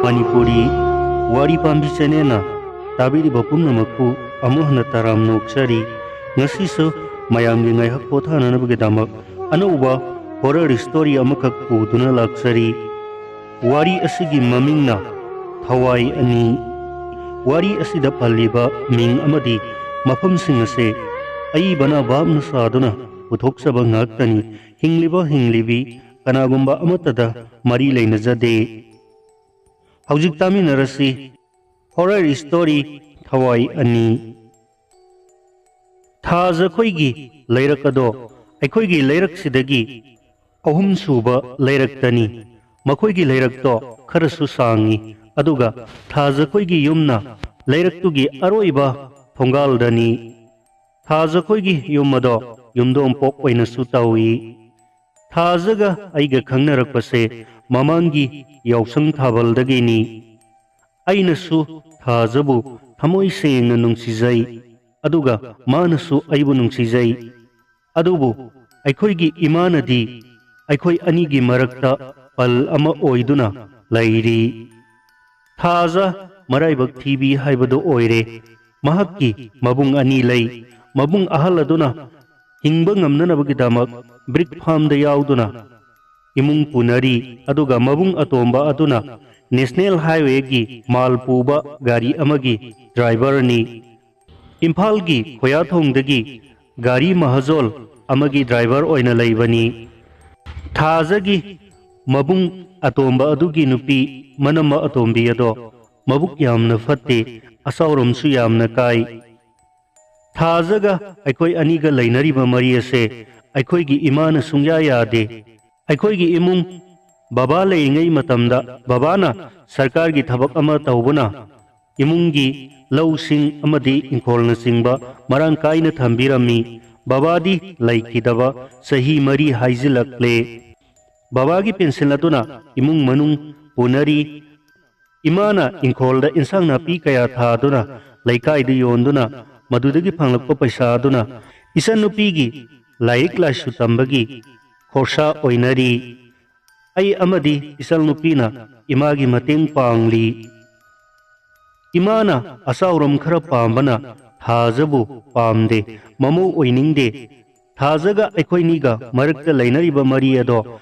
Manipuri Wari Pambi Chanena Tabiriba Punnamaku Amuhana Taram Noksari Ngasisu Mayamgi Ngaihak Pothana Nabagadamak Anuba Horror Story Amakak Puduna Laksari Wari Asigi Mamingna Thawai Ani Wari Asida Paliba Ming Amadi Mafam Singase Aibana Babna Saduna Uthoksaba Ngaktani Hinglibi Kanagumba Amatada Mari Lainazade Haujik Tami Narasi Horror Story Thawai Ani Thaza Khoigi Lairakado Aikoigi Lairak Sidagi Ahum Suba Lairak Tani Makoigi Lairak to Karasu Sangi Aduga Thaza Khoigi Yumna Lairak Tugi Aroiba Thongal Dani Thaza Khoigi Yumado Yumdom Pok Oina Sutawi Thazaga Aiga Khangnarakpase Mamangi Yausang Thabal Dagini Ainasu Thazabu Thamoi Sengna Nungsizai Aduga Manasu Aibu Nungsizai Adubu Aikoigi Imanadi Aikoi Anigi Marakta Pal Ama Oiduna Lairi Thaza Maraibak Thibi Haibadu Oire Mahaki Mabung Ani Lai Mabung Ahaladuna Hingbang Amnanabagidamak Brick Farm the Yauduna Imung Punari Aduga Mabung Atomba Aduna National Highway Gi Malpuba Gari Amagi Driver Ni Impal Gi Khoyathong Dagi Gari Mahazol Amagi Driver Oina Laibani Thazagi Mabung Atomba Adugi Nupi Manama Atombi Ado Mabuk Yamna Fate Asaurum Suyamna Kai Thazaga Aikoi Aniga Lainariba Mariase Aikoigi Imana Sungya Yade Aikoigi Imung Baba Laingai Matamda Babana Sarkar Gi Thabak Ama Taubuna Imungi Lau Sing Amadi Inkolna Singba Marang Kaina Thambirami Babadi Laikidaba Sahi Mari Haizilakle Babagi Pensilatuna Imung Manung Punari Imana Inkolda Insang Napi Kaya Thaduna Laikai Yonduna Madudagi Panglakpa Paisaduna Isan Nupigi Laik Lashu Tambagi Khorsa Oinari Ai Amadi Isal Nupina Imagi Mateng Pangli Imana Asauram Khara Pambana Thazabu Pamde Mamu Oiningde Thazaga Aikoiniga Marakta Lainariba Mariado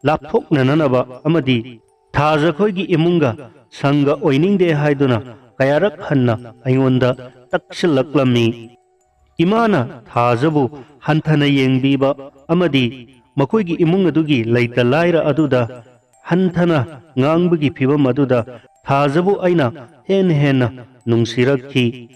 Lapthok Nananaba Amadi Thaza Khoigi Imunga Sanga Oiningde Haiduna Kayarak Hanna Aingonda Takshalaklami Imana Thazabu Hantana Yengbiba Amadi Makoigi Imungadugi Laita Laira Aduda Hantana Ngangbagi Pibam Aduda Thazabu Aina Hen Nungsirakhi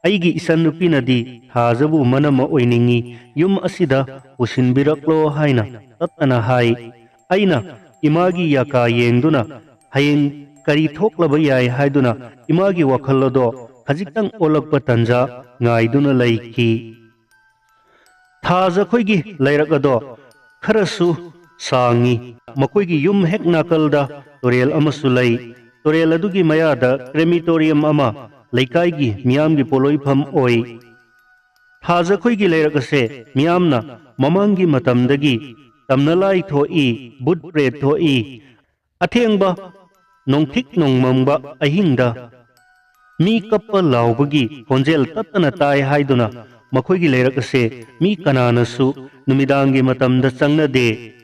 Aigi Isan Nupinadi Thazabu Manama Oiningi Yum Asida Usinbiraklo Haina Tatana Hai Aina Imagi Yaka Yengduna Hayen Kari Thoklaba Yai Haiduna Imagi Wakhalodo Hajitang Olakpa Tanja Ngaiduna Laiki Thaza Khoigi Lairagado Kharasu Sangi Makoigi Yum Hek Nakalda Torel Amasulai Torel Adugi Mayada Crematorium Ama Laikaigi Miamgi Poloifam Oi Thaza Khoigi Lairagase Miamna Mamangi Matamdagi Tamnalai Thoi Bud Pre Thoi Athengba Nongthik Nongmamba Ahingda Mi Kappa Laubagi Konjel Tatana Tai Haiduna Makoigi Lairagase Mi Kananasu Numidangi Matamda Changna De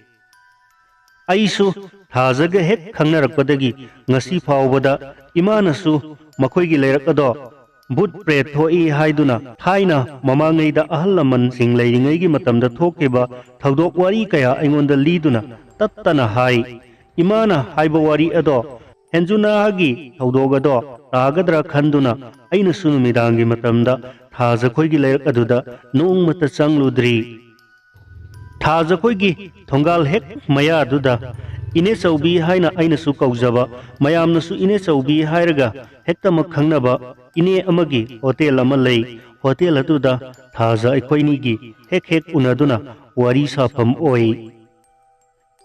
Aisu Thazaga Hek Khangnarakpadagi Ngasi Faubada Imanasu Makoigi Lairakado Bud Pre Thoi Haiduna Thaina Mamangaida Ahalaman Sing Lairingaigi Matamda Thokeba Thaudok Wari Kaya Aingonda Liduna Tattana Hai Imana Haiba Wari Ado Henjuna Hagi Thaudogado Tagadra Khanduna Aina Sunumidangi Matamda Thaza Khoigi Lairakadуда Nong Mata Changludri Thaza Khoigi Thongal Hek Maya Duda Ine Chaubi Haina Aina Su Kaujaba Mayamna Su Ine Chaubi Hairaga Hekta Makhangnaba Ine Amagi Hotel Amalai Hotel Aduda Thaza Aikoinigi Hek Unaduna Wari Safam Oi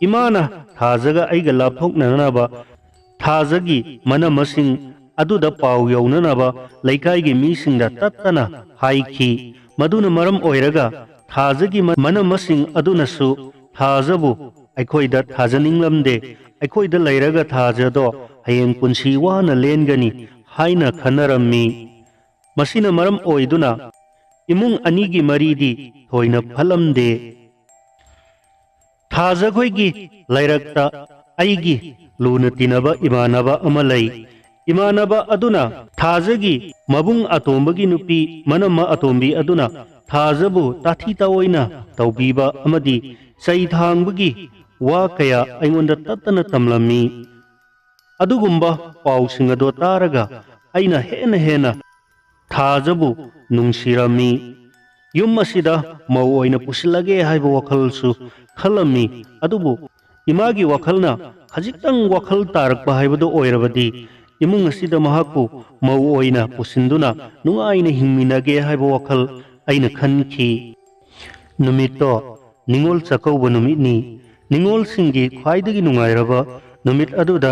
Imana Thazaga Aiga Lapthok Nanaba Thazagi Manamasing Aduda Pau Yaunanaba Laikai Mising da Tatana Haiki Maduna Maram Oiraga Thazagi Manamasing Adunasu Thazabu Aikoida Thazaning Lamde ꯑꯩꯈꯣꯏꯗ ꯂꯩꯔꯒ ꯊꯥꯖꯗꯣ ꯍꯌꯦꯡ ꯄꯨꯟꯁꯤ ꯋꯥꯅ ꯂꯦꯟꯒꯅꯤ ꯍꯥꯏꯅ ꯈꯟꯅꯔꯝꯃꯤ꯫ ꯃꯁꯤꯅ ꯃꯔꯝ ꯑꯣꯏꯗꯨꯅ ꯏꯃꯨꯡ ꯑꯅꯤꯒꯤ ꯃꯔꯤꯗꯤ ꯊꯣꯏꯅ ꯐꯠꯂꯝꯗꯦ꯫ ꯊꯥꯖꯈꯣꯏꯒꯤ ꯂꯩꯔꯛꯇ ꯑꯩꯒꯤ ꯂꯨꯅ ꯇꯤꯟꯅꯕ ꯏꯃꯥꯟꯅꯕ ꯑꯃ ꯂꯩ꯫ ꯏꯃꯥꯟꯅꯕ ꯑꯗꯨꯅ ꯊꯥꯖꯒꯤ ꯃꯕꯨꯡ ꯑꯇꯣꯝꯕꯒꯤ ꯅꯨꯄꯤ ꯃꯅꯝꯃ ꯑꯇꯣꯝꯕꯤ ꯑꯗꯨꯅ ꯊꯥꯖꯕꯨ ꯇꯥꯊꯤ ꯇꯥꯑꯣꯏꯅ ꯇꯧꯕꯤꯕ ꯑꯃꯗꯤ ꯆꯩ ꯊꯥꯡꯕꯒꯤ ꯋꯥ ꯀꯌꯥ ꯑꯩꯉꯣꯟꯗ ꯇꯠꯇꯅ ꯇꯝꯂꯝꯃꯤ꯫ ꯑꯗꯨꯒꯨꯝꯕ ꯄꯥꯎꯁꯤꯡ ꯑꯗꯣ ꯇꯥꯔꯒ ꯑꯩꯅ ꯍꯦꯟꯅ ꯊꯥꯖꯕꯨ ꯅꯨꯡꯁꯤꯔꯝꯃꯤ꯫ ꯌꯨꯝ ꯑꯁꯤꯗ ꯃꯧ ꯑꯣꯏꯅ ꯄꯨꯁꯤꯜꯂꯒꯦ ꯍꯥꯏꯕ ꯋꯥꯈꯜꯁꯨ ꯈꯜꯂꯝꯃꯤ꯫ ꯑꯗꯨꯕꯨ ꯏꯃꯥꯒꯤ ꯋꯥꯈꯜꯅ ꯈꯖꯤꯛꯇꯪ ꯋꯥꯈꯜ ꯇꯥꯔꯛꯄ ꯍꯥꯏꯕꯗꯨ ꯑꯣꯏꯔꯕꯗꯤ ꯏꯃꯨꯡ ꯑꯁꯤꯗ ꯃꯍꯥꯛꯄꯨ ꯃꯧ ꯑꯣꯏꯅ ꯄꯨꯁꯤꯟꯗꯨꯅ ꯅꯨꯡꯉꯥꯏꯅ ꯍꯤꯡꯃꯤꯟꯅꯒꯦ ꯍꯥꯏꯕ ꯋꯥꯈꯜ ꯑꯩꯅ ꯈꯟꯈꯤ꯫ ꯅꯨꯃꯤꯠꯇꯣ ꯅꯤꯉꯣꯜ ꯆꯥꯛꯀꯧꯕ ꯅꯨꯃꯤꯠꯅꯤ꯫ ꯅꯤꯉꯣꯜꯁꯤꯡꯒꯤ ꯈ꯭ꯋꯥꯏꯗꯒꯤ ꯅꯨꯡꯉꯥꯏꯔꯕ ꯅꯨꯃꯤꯠ ꯑꯗꯨꯗ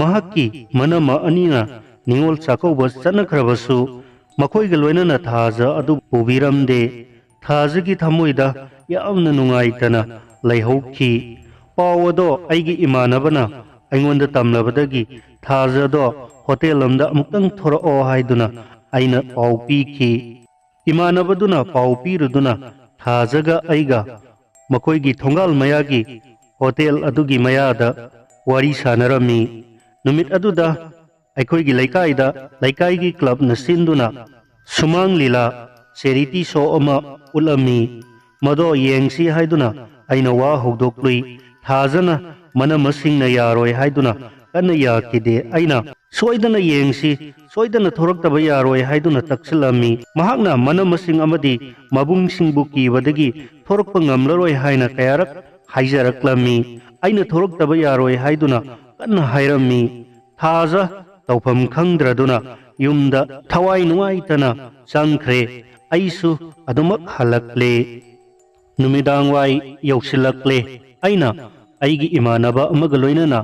ꯃꯍꯥꯛꯀꯤ ꯃꯅꯝꯃ ꯑꯅꯤꯅ ꯅꯤꯉꯣꯜ ꯆꯥꯛꯀꯧꯕ ꯆꯠꯅꯈ꯭ꯔꯕꯁꯨ ꯃꯈꯣꯏꯒ ꯂꯣꯏꯅꯅ ꯊꯥꯖ ꯑꯗꯨ ꯄꯨꯕꯤꯔꯝꯗꯦ꯫ ꯊꯥꯖꯒꯤ ꯊꯃꯣꯏꯗ ꯌꯥꯝꯅ ꯅꯨꯡꯉꯥꯏꯇꯅ ꯂꯩꯍꯧꯈꯤ꯫ ꯄꯥꯎ ꯑꯗꯣ ꯑꯩꯒꯤ ꯏꯃꯥꯟꯅꯕꯅ ꯑꯩꯉꯣꯟꯗ ꯇꯝꯂꯕꯗꯒꯤ ꯊꯥꯖꯗꯣ ꯍꯣꯇꯦꯜ ꯑꯃꯗ ꯑꯃꯨꯛꯇꯪ ꯊꯣꯔꯛꯑꯣ ꯍꯥꯏꯗꯨꯅ ꯑꯩꯅ ꯄꯥꯎ ꯄꯤꯈꯤ꯫ ꯏꯃꯥꯟꯅꯕꯗꯨꯅ ꯄꯥꯎ ꯄꯤꯔꯨꯗꯨꯅ ꯊꯥꯖꯒ ꯑꯩꯒ ꯃꯈꯣꯏꯒꯤ ꯊꯣꯡꯒꯥꯜ ꯃꯌꯥꯒꯤ ꯍꯣꯇꯦꯜ ꯑꯗꯨꯒꯤ ꯃꯌꯥꯗ ꯋꯥꯔꯤ ꯁꯥꯅꯔꯝꯃꯤ꯫ ꯅꯨꯃꯤꯠ ꯑꯗꯨꯗ ꯑꯩꯈꯣꯏꯒꯤ ꯂꯩꯀꯥꯏꯗ ꯂꯩꯀꯥꯏꯒꯤ ꯀ꯭ꯂꯕꯅ ꯁꯤꯟꯗꯨꯅ ꯁꯨꯃꯥꯡ ꯂꯤꯂꯥ ꯆꯦꯔꯤꯇꯤ ꯁꯣ ꯑꯃ ꯎꯠꯂꯝꯃꯤ꯫ ꯃꯗꯣ ꯌꯦꯡꯁꯤ ꯍꯥꯏꯗꯨꯅ ꯑꯩꯅ ꯋꯥ ꯍꯧꯗꯣꯛꯂꯨꯏ꯫ ꯊꯥꯖꯅ ꯃꯅꯝꯃꯁꯤꯡꯅ ꯌꯥꯔꯣꯏ ꯍꯥꯏꯗꯨꯅ ꯀꯟꯅ ꯌꯥꯈꯤꯗꯦ꯫ ꯑꯩꯅ ꯁꯣꯏꯗꯅ ꯌꯦꯡꯁꯤ, ꯁꯣꯏꯗꯅ ꯊꯣꯔꯛꯇꯕ ꯌꯥꯔꯣꯏ ꯍꯥꯏꯗꯨꯅ ꯇꯛꯁꯤꯜꯂꯝꯃꯤ꯫ ꯃꯍꯥꯛꯅ ꯃꯅꯝꯃꯁꯤꯡ ꯑꯃꯗꯤ ꯃꯕꯨꯡꯁꯤꯡꯕꯨ ꯀꯤꯕꯗꯒꯤ ꯊꯣꯔꯛꯄ ꯉꯝꯂꯔꯣꯏ ꯍꯥꯏꯅ ꯀꯌꯥꯔꯛ ꯍꯥꯏꯖꯔꯛꯂꯝꯃꯤ꯫ ꯑꯩꯅ ꯊꯣꯔꯛꯇꯕ ꯌꯥꯔꯣꯏ ꯍꯥꯏꯗꯨꯅ ꯀꯟꯅ ꯍꯥꯏꯔꯝꯃꯤ꯫ ꯊꯥꯖ ꯇꯧꯐꯝ ꯈꯪꯗ꯭ꯔꯗꯨꯅ ꯌꯨꯝꯗ ꯊꯋꯥꯏ ꯅꯨꯡꯉꯥꯏꯇꯅ ꯆꯪꯈ꯭ꯔꯦ꯫ ꯑꯩꯁꯨ ꯑꯗꯨꯃꯛ ꯍꯜꯂꯛꯂꯦ꯫ ꯅꯨꯃꯤꯗꯥꯡꯋꯥꯏ ꯌꯧꯁꯤꯜꯂꯛꯂꯦ꯫ ꯑꯩꯅ ꯑꯩꯒꯤ ꯏꯃꯥꯟꯅꯕ ꯑꯃꯒ ꯂꯣꯏꯅꯅ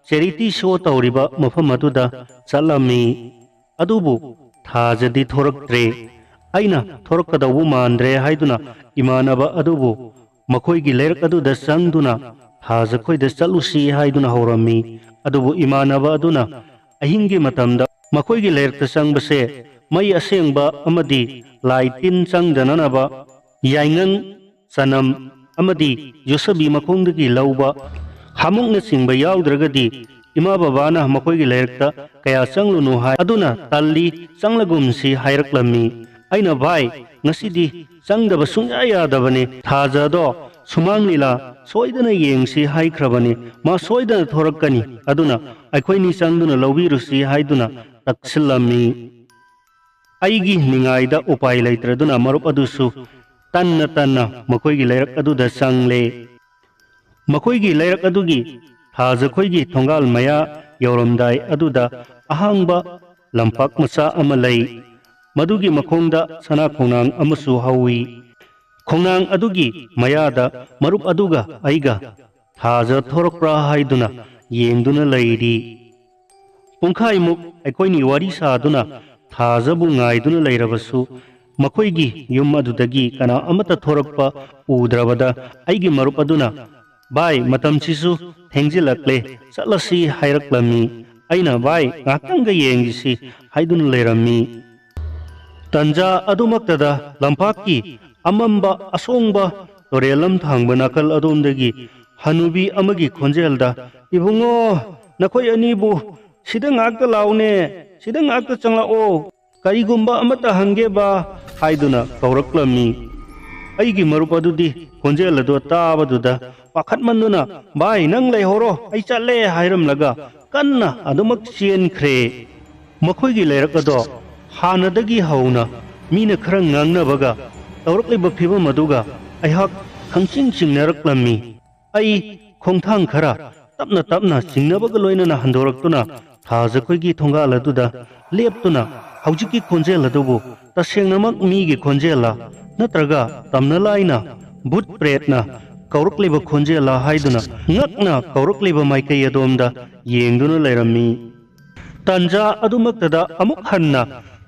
ꯆꯦꯔꯤꯇꯤ ꯁꯣ ꯇꯧꯔꯤꯕ ꯃꯐꯝ ꯑꯗꯨꯗ ꯆꯠꯂꯝꯃꯤ꯫ ꯑꯗꯨꯕꯨ ꯊꯥꯖꯗꯤ ꯊꯣꯔꯛꯇ꯭ꯔꯦ꯫ ꯑꯩꯅ ꯊꯣꯔꯛꯀꯗꯧꯕ ꯃꯥꯟꯗ꯭ꯔꯦ ꯍꯥꯏꯗꯨꯅ ꯏꯃꯥꯟꯅꯕ ꯑꯗꯨꯕꯨ ꯃꯈꯣꯏꯒꯤ ꯂꯩꯔꯛ ꯑꯗꯨꯗ ꯆꯪꯗꯨꯅ ꯊꯥꯖꯈꯣꯏꯗ ꯆꯠꯂꯨꯁꯤ ꯍꯥꯏꯗꯨꯅ ꯍꯧꯔꯝꯃꯤ꯫ ꯑꯗꯨꯕꯨ ꯏꯃꯥꯟꯅꯕ ꯑꯗꯨꯅ ꯑꯍꯤꯡꯒꯤ ꯃꯇꯝꯗ ꯃꯈꯣꯏꯒꯤ ꯂꯩꯔꯛꯇ ꯆꯪꯕꯁꯦ ꯃꯩ ꯑꯁꯦꯡꯕ ꯑꯃꯗꯤ ꯂꯥꯏ ꯇꯤꯟ ꯆꯪꯗꯅꯅꯕ ꯌꯥꯏꯉꯪ, ꯆꯅꯝ ꯑꯃꯗꯤ ꯌꯣꯠꯁꯕꯤ ꯃꯈꯣꯡꯗꯒꯤ ꯂꯧꯕ ꯍꯥꯃꯨꯛꯅꯆꯤꯡꯕ ꯌꯥꯎꯗ꯭ꯔꯒꯗꯤ ꯏꯃꯥ ꯕꯕꯥꯅ ꯃꯈꯣꯏꯒꯤ ꯂꯩꯔꯛꯇ ꯀꯌా ꯆꯪꯂꯨꯅꯨ ꯍꯥꯏ꯫ ꯑꯗꯨꯅ ꯇꯜꯂꯤ, ꯆꯪꯂꯒꯨꯝꯁꯤ ꯍꯥꯏꯔꯛꯂꯝꯃꯤ꯫ ꯑꯩꯅ ꯚꯥꯏ ꯉꯁꯤꯗꯤ ꯆꯪꯗꯕ ꯁꯨꯡꯌꯥ ꯌꯥꯗꯕꯅꯤ꯫ ꯊꯥꯖꯗꯣ ꯁꯨꯃꯥꯡ ꯂꯤꯂꯥ ꯁꯣꯏꯗꯅ ꯌꯦꯡꯁꯤ ꯍꯥꯏꯈ꯭ꯔꯕꯅꯤ꯫ ꯃꯥ ꯁꯣꯏꯗꯅ ꯊꯣꯔꯛꯀꯅꯤ꯫ ꯑꯗꯨꯅ ꯑꯩꯈꯣꯏꯅꯤ ꯆꯪꯗꯨꯅ ꯂꯧꯕꯤꯔꯨꯁꯤ ꯍꯥꯏꯗꯨꯅ ꯇꯛꯁꯤꯜꯂꯝꯃꯤ꯫ ꯑꯩꯒꯤ ꯅꯤꯡꯉꯥꯏꯗ ꯎꯄꯥꯏ ꯂꯩꯇ꯭ꯔꯗꯨꯅ ꯃꯔꯨꯞ ꯑꯗꯨꯁꯨ ꯇꯟꯅ ꯃꯈꯣꯏꯒꯤ ꯂꯩꯔꯛ ꯑꯗꯨꯗ ꯆꯪꯂꯦ꯫ ꯃꯈꯣꯏꯒꯤ ꯂꯩꯔꯛ ꯑꯗꯨꯒꯤ ꯊꯥꯖꯈꯣꯏꯒꯤ ꯊꯣꯡꯒꯥꯜ ꯃꯌꯥ ꯌꯧꯔꯝꯗꯥꯏ ꯑꯗꯨꯗ ꯑꯍꯥꯡꯕ ꯂꯝꯄꯥꯛ ꯃꯆꯥ ꯑꯃ ꯂꯩ꯫ ꯃꯗꯨꯒꯤ ꯃꯈꯣꯡꯗ ꯁꯅꯥ ꯈꯣꯡꯅꯥꯡ ꯑꯃꯁꯨ ꯍꯧꯏ꯫ ꯈꯣꯡꯅꯥꯡ ꯑꯗꯨꯒꯤ ꯃꯌꯥꯗ ꯃꯔꯨꯞ ꯑꯗꯨꯒ ꯑꯩꯒ ꯊꯥꯖ ꯊꯣꯔꯛꯄ꯭ꯔꯥ ꯍꯥꯏꯗꯨꯅ ꯌꯦꯡꯗꯨꯅ ꯂꯩꯔꯤ꯫ ꯄꯨꯡꯈꯥꯏꯃꯨꯛ ꯑꯩꯈꯣꯏꯅꯤ ꯋꯥꯔꯤ ꯁꯥꯗꯨꯅ ꯊꯥꯖꯕꯨ ꯉꯥꯏꯗꯨꯅ ꯂꯩꯔꯕꯁꯨ ꯃꯈꯣꯏꯒꯤ ꯌꯨꯝ ꯑꯗꯨꯗꯒꯤ ꯀꯅꯥ ꯑꯃꯠꯇ ꯊꯣꯔꯛꯄ ꯎꯗ꯭ꯔꯕꯗ ꯑꯩꯒꯤ ꯃꯔꯨꯞ ꯑꯗꯨꯅ ꯚꯥꯏ ꯃꯇꯝꯁꯤꯁꯨ ꯊꯦꯡꯖꯤꯜꯂꯛꯂꯦ, ꯆꯠꯂꯁꯤ ꯍꯥꯏꯔꯛꯂꯝꯃꯤ꯫ ꯑꯩꯅ ꯚꯥꯏ ꯉꯥꯏꯍꯥꯛꯇꯪꯒ ꯌꯦꯡꯈꯤꯁꯤ ꯍꯥꯏꯗꯨꯅ ꯂꯩꯔꯝꯃꯤ꯫ ꯇꯟꯖꯥ ꯑꯗꯨꯃꯛꯇꯗ ꯂꯝꯄꯥꯛꯀꯤ ꯑꯃꯝꯕ ꯑꯁꯣꯡꯕ ꯇꯨꯔꯦꯜ ꯂꯝꯊꯥꯡꯕ ꯅꯥꯀꯜ ꯑꯗꯣꯝꯗꯒꯤ ꯍꯅꯨꯕꯤ ꯑꯃꯒꯤ ꯈꯣꯟꯖꯦꯜꯗ "ꯏꯕꯨꯡꯉꯣ, ꯅꯈꯣꯏ ꯑꯅꯤꯕꯨ ꯁꯤꯗ ꯉꯥꯛꯇ ꯂꯥꯎꯅꯦ, ꯁꯤꯗ ꯉꯥꯛꯇ ꯆꯪꯂꯛꯑꯣ, ꯀꯔꯤꯒꯨꯝꯕ ꯑꯃꯠꯇ ꯍꯪꯒꯦꯕ" ꯍꯥꯏꯗꯨꯅ ꯀꯧꯔꯛꯂꯝꯃꯤ꯫ ꯑꯩꯒꯤ ꯃꯔꯨꯞ ꯑꯗꯨꯗꯤ ꯈꯣꯟꯖꯦꯜ ꯑꯗꯨ ꯇꯥꯕꯗꯨꯗ ꯄꯥꯈꯠꯃꯟꯗꯨꯅ "ꯚꯥꯏ ꯅꯪ ꯂꯩꯍꯧꯔꯣ, ꯑꯩ ꯆꯠꯂꯦ" ꯍꯥꯏꯔꯝꯂꯒ ꯀꯟꯅ ꯑꯗꯨꯃꯛ ꯆꯦꯟꯈ꯭ꯔꯦ꯫ ꯃꯈꯣꯏꯒꯤ ꯂꯩꯔꯛ ꯑꯗꯣ ꯍꯥꯟꯅꯗꯒꯤ ꯍꯧꯅ ꯃꯤꯅ ꯈꯔ ꯉꯥꯡꯅꯕꯒ ꯇꯧꯔꯛꯂꯤꯕ ꯐꯤꯕꯝ ꯑꯗꯨꯒ ꯑꯩꯍꯥꯛ ꯈꯪꯆꯤꯡ ꯆꯤꯡꯅꯔꯛꯂꯝꯃꯤ꯫ ꯑꯩ ꯈꯣꯡꯊꯥꯡ ꯈꯔ ꯇꯞꯅ ꯆꯤꯡꯅꯕꯒ ꯂꯣꯏꯅꯅ ꯍꯟꯗꯣꯔꯛꯇꯨꯅ ꯊꯥꯖꯈꯣꯏꯒꯤ ꯊꯣꯡꯒꯥꯜ ꯑꯗꯨꯗ ꯂꯦꯞꯇꯨꯅ ꯍꯧꯖꯤꯛꯀꯤ ꯈꯣꯟꯖꯦꯜ ꯑꯗꯨꯕꯨ ꯇꯁꯦꯡꯅꯃꯛ ꯃꯤꯒꯤ ꯈꯣꯟꯖꯦꯜꯂ ꯅꯠꯇ꯭ꯔꯒ ꯇꯝꯅ ꯂꯥꯏꯅ ꯚꯨꯠ ꯄ꯭ꯔꯦꯠꯅ ꯀꯧꯔꯛꯂꯤꯕ ꯈꯣꯟꯖꯦꯜꯂ ꯍꯥꯏꯗꯨꯅ ꯉꯛꯅ ꯀꯧꯔꯛꯂꯤꯕ ꯃꯥꯏꯀꯩ ꯑꯗꯣꯝꯗ ꯌꯦꯡꯗꯨꯅ ꯂꯩꯔꯝꯃꯤ꯫ ꯇꯟꯖꯥ ꯑꯗꯨꯃꯛꯇꯗ ꯑꯃꯨꯛ ꯍꯟꯅ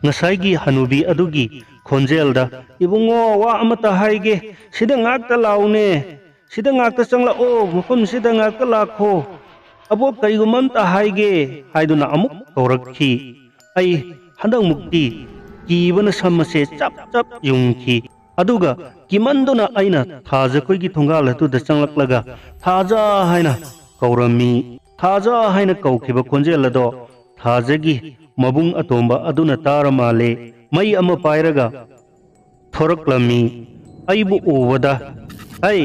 ꯉꯁꯥꯏꯒꯤ ꯍꯅꯨꯕꯤ ꯑꯗꯨꯒꯤ ꯈꯣꯟꯖꯦꯜꯗ "ꯏꯕꯨꯡꯉꯣ, ꯋꯥ ꯑꯃꯠꯇ ꯍꯥꯏꯒꯦ, ꯁꯤꯗ ꯉꯥꯛꯇ ꯂꯥꯎꯅꯦ, ꯁꯤꯗ ꯉꯥꯛꯇ ꯆꯪꯂꯛꯑꯣ, ꯃꯐꯝꯁꯤꯗ ꯉꯥꯛꯇ ꯂꯥꯛꯈꯣ" अबोक करिगुमंता हाइगे हाइदुना अमुक तौरखी आई हंदक मुक्ति कीबन समसे चप चप युंखी अदुगा किमंदुना आइना थाजा कोइगी थोंगाल अतुदा चंगलक्लगा थाजा हाइना कौरमी थाजा हाइना कौखिबा खोंजेल अदो थाजगी मबुंग अतोंबा अदुना तार माले मई अमा पायरगा थोरक्लमी अइबु ओवदा आई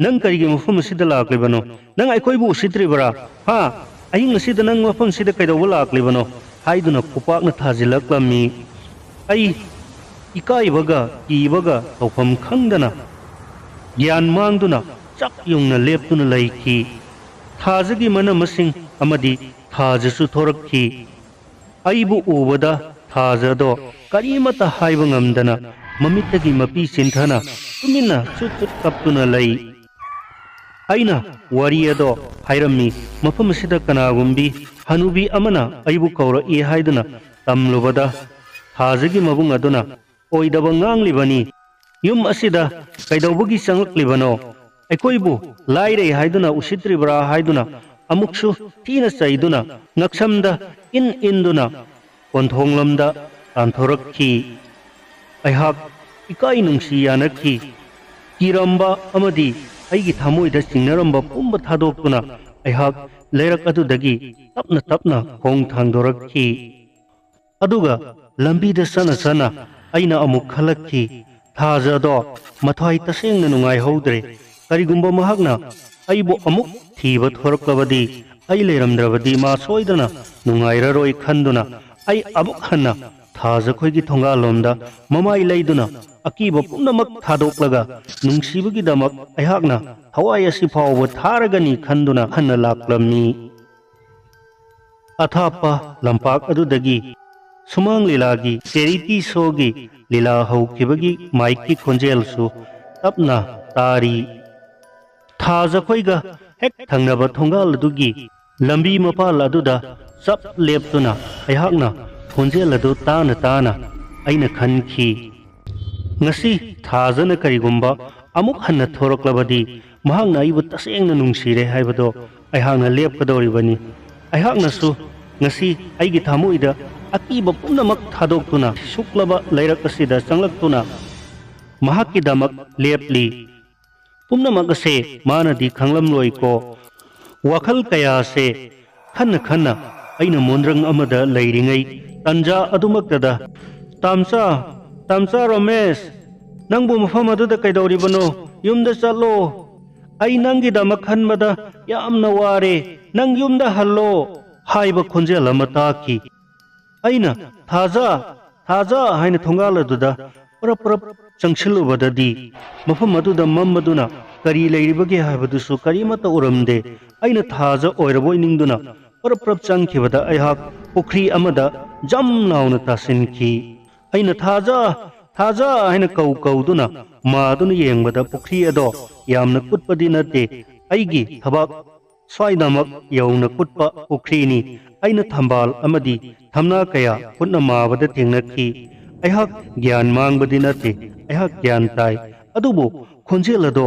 नंग करिगे मफम सिदा लाक्लिबनो नंग अखोइबु उसित्रिबरा हा अहिंग सिदा नंग मफम सिदा कैदौबा लाक्लिबनो हाइदुना खुपाकना थाजिलक्लमी आई इकाइबगा कीबगा तौफम खंगदना ज्ञान मांगदुना चक युंगना लेपतुना लैखी थाजगी मनमसिंग अमदी थाजसु थोरक्खी अइबु उबदा थाजदो करीमता हाइबा ngamdana ममितगी मपी सिंथना तुमिना चुट चुट कपतुना लई अइना वरी अदो हाइरमी मफम सिदा कनागुंबी हनुबी अमना अइबु कौरा ए हाइदुना तमलुबदा थाजगी मबुंग अदुना ओइदब nganglibani yum asida kaidawbugi changlaklibano aikoibu laire haiduna usitribra haiduna amuksu tina chaiduna ngaksamda in induna konthonglamda tanthorokhi aihak ikai nungsi yanakhi kiramba amadi aigi thamoida singnaramba pumba thadoktuna aihak leirak adudagi tapna tapna khong thangdorokhi aduga lambida sana sana aina amuk khalakhi थाजदो Mathai तसेंग नुंगाई हौद्रे करिगुंबा महकना अइबो अमुक थीब थोरक्लबदी अइ लेरमद्रबदी मा सोइदना नुंगाइररोई खंदुना अइ अमुक हन्ना थाज खोइगी थोंगालोमदा ममाई लैदुना अकीबा पुनमक थादोक्लगा नुंसीबगिदमक अयहाकना थवाई असि फावबो थारगनी खंदुना हन्ना लाक्लमनी अथापा लंपाक अदुदगी Sumang लीलागी charity शोगी लीला हौखिबगी Mikey खोंजेलसु तपना तारी थाजखोइगा हेक थंगनबा थोंगाल दुगी लंबी मपाल अदुदा चप लेपतुना अयहाकना खोंजेल अदु ताना ताना अइना खनखी ngasi थाजन करिगुंबा अमुक हन्ना थोरक्लबदी महांगना अइबु तसेंगना नुंसीरे हाइबदो अयहाकना लेपकदोरिबनी अयहाकनासु ngasi अइगी थामुइदा अकीबा पुनमक थादोक्तुना शुक्लबा लैरक असिदा चंगलक्तुना महाकिदमक लेपली पुनमक से मानदी खंगलमलोइको वखल कया से खन्न खन्न अइना मोंद्रंग अमदा लैरिङै तंजा अदुमक्तदा तामचा तामचा रमेश नंगबु मफम अदुदा कैदौरिबनो युमदा चलो अइ नंगिदमक खनबदा यामना वारे नंग युमदा हल्लो हाइबा खोंजेल अमा ताखी अइना थाजा थाजा हाइना थोंगाल अदुदा परप परप चंगसिलुबददी मफम अदुदा मम्मदुना करी लैरिबगे हाइबदुसु करीमता उरमदे अइना थाजा ओइरबोइ निंगदुना परप परप चंगखिबदा अयहाक पुखरी अमदा जम नाउना तासिनखी अइना थाजा थाजा हाइना कौ कौदुना मादुना येंगबदा पुखरी अदो यामना कुटपदी नते अइगी थबाक स्वाइदमक यौना कुटपा पुखरीनी अइना थंबाल अमदी थमना कया पुन्ना माबदा थेंगनखी अयहाक ज्ञान मांगबदी नते अयहाक ज्ञान ताई अदुबो खोंजेल अदो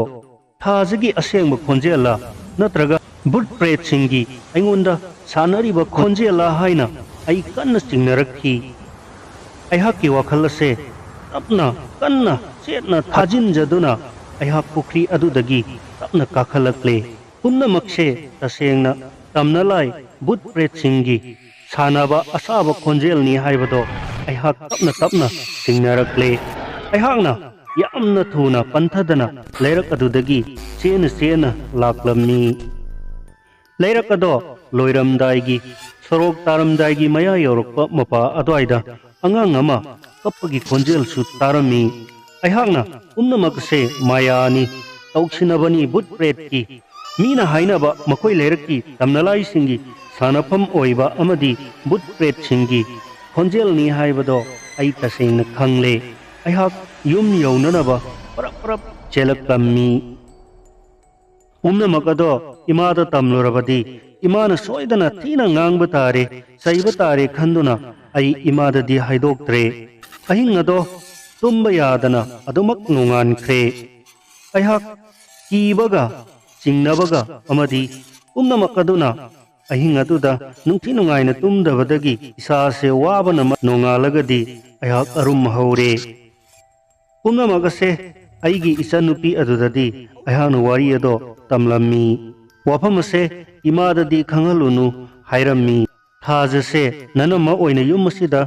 थाजगी असेंग खोंजेला नत्रगा बुट प्रेत सिंगी अइंगोंदा सानरिबा खोंजेला हाइना अइ कन्न चिंगनरखी अयहाक की वखल से तपना कन्ना चेतना थाजिनजदुना अयहाक पुखरी अदुदगी तपना काखलक्ले पुन्नमक्से तसेंगना तमनलाई बुट प्रेत सिंगी सानाबा असाबा खोंजेलनी हाइबदो अयहाक तपना तपना सिंगनरक्ले अयहाकना यामना थुना पंथदना लैरक अदुदगी चेन चेन लाक्लमनी लैरक अदो लोइरमदाइगी सरोक तारमदाइगी मया यौरक्पा मपा अदवाइदा अंगांग अमा कप्पगी खोंजेल सु तारमी अयहाकना पुन्नमकसे मायानी तौक्सिनबनी बुट प्रेतकी मीना हाइनबा मखोइ लैरकी तमनलाई सिंगी सानफम ओइबा अमदी बुट प्रेत सिंगी खोंजेलनी हाइबदो अइ तसेंगना खंगले अयहाक युम यौननबा परप परप चेलक्तमी पुन्नमकदो इमादा तमलुरबदी इमाना सोइदना तीना ngang तारे सैब तारे खंदुना अइ इमाददी हाइदोक्त्रे अहिंग अदो तुम्ब यादना अदुमक नुंगानख्रे अयहाक कीबगा चिंगनबगा अमदी पुन्नमकदुना ꯑꯍꯤꯡ ꯑꯗꯨꯗ ꯅꯨꯡꯊꯤ ꯅꯨꯡꯉꯥꯏꯅ ꯇꯨꯝꯗꯕꯗꯒꯤ ꯏꯁꯥꯁꯦ ꯋꯥꯕꯅ ꯅꯣꯡꯉꯥꯜꯂꯒꯗꯤ ꯑꯩꯍꯥꯛ ꯑꯔꯨꯝ ꯍꯧꯔꯦ꯫ ꯄꯨꯝꯅꯃꯛ ꯑꯁꯦ ꯑꯩꯒꯤ ꯏꯆꯟꯅꯨꯄꯤ ꯑꯗꯨꯗꯗꯤ ꯑꯩꯍꯥꯛꯅ ꯋꯥꯔꯤ ꯑꯗꯣ ꯇꯝꯂꯝꯃꯤ꯫ ꯋꯥꯐꯝ ꯑꯁꯦ ꯏꯃꯥꯗꯗꯤ ꯈꯪꯍꯜꯂꯨꯅꯨ ꯍꯥꯏꯔꯝꯃꯤ꯫ ꯊꯥꯖꯁꯦ ꯅꯅꯝꯃ ꯑꯣꯏꯅ ꯌꯨꯝ ꯑꯁꯤꯗ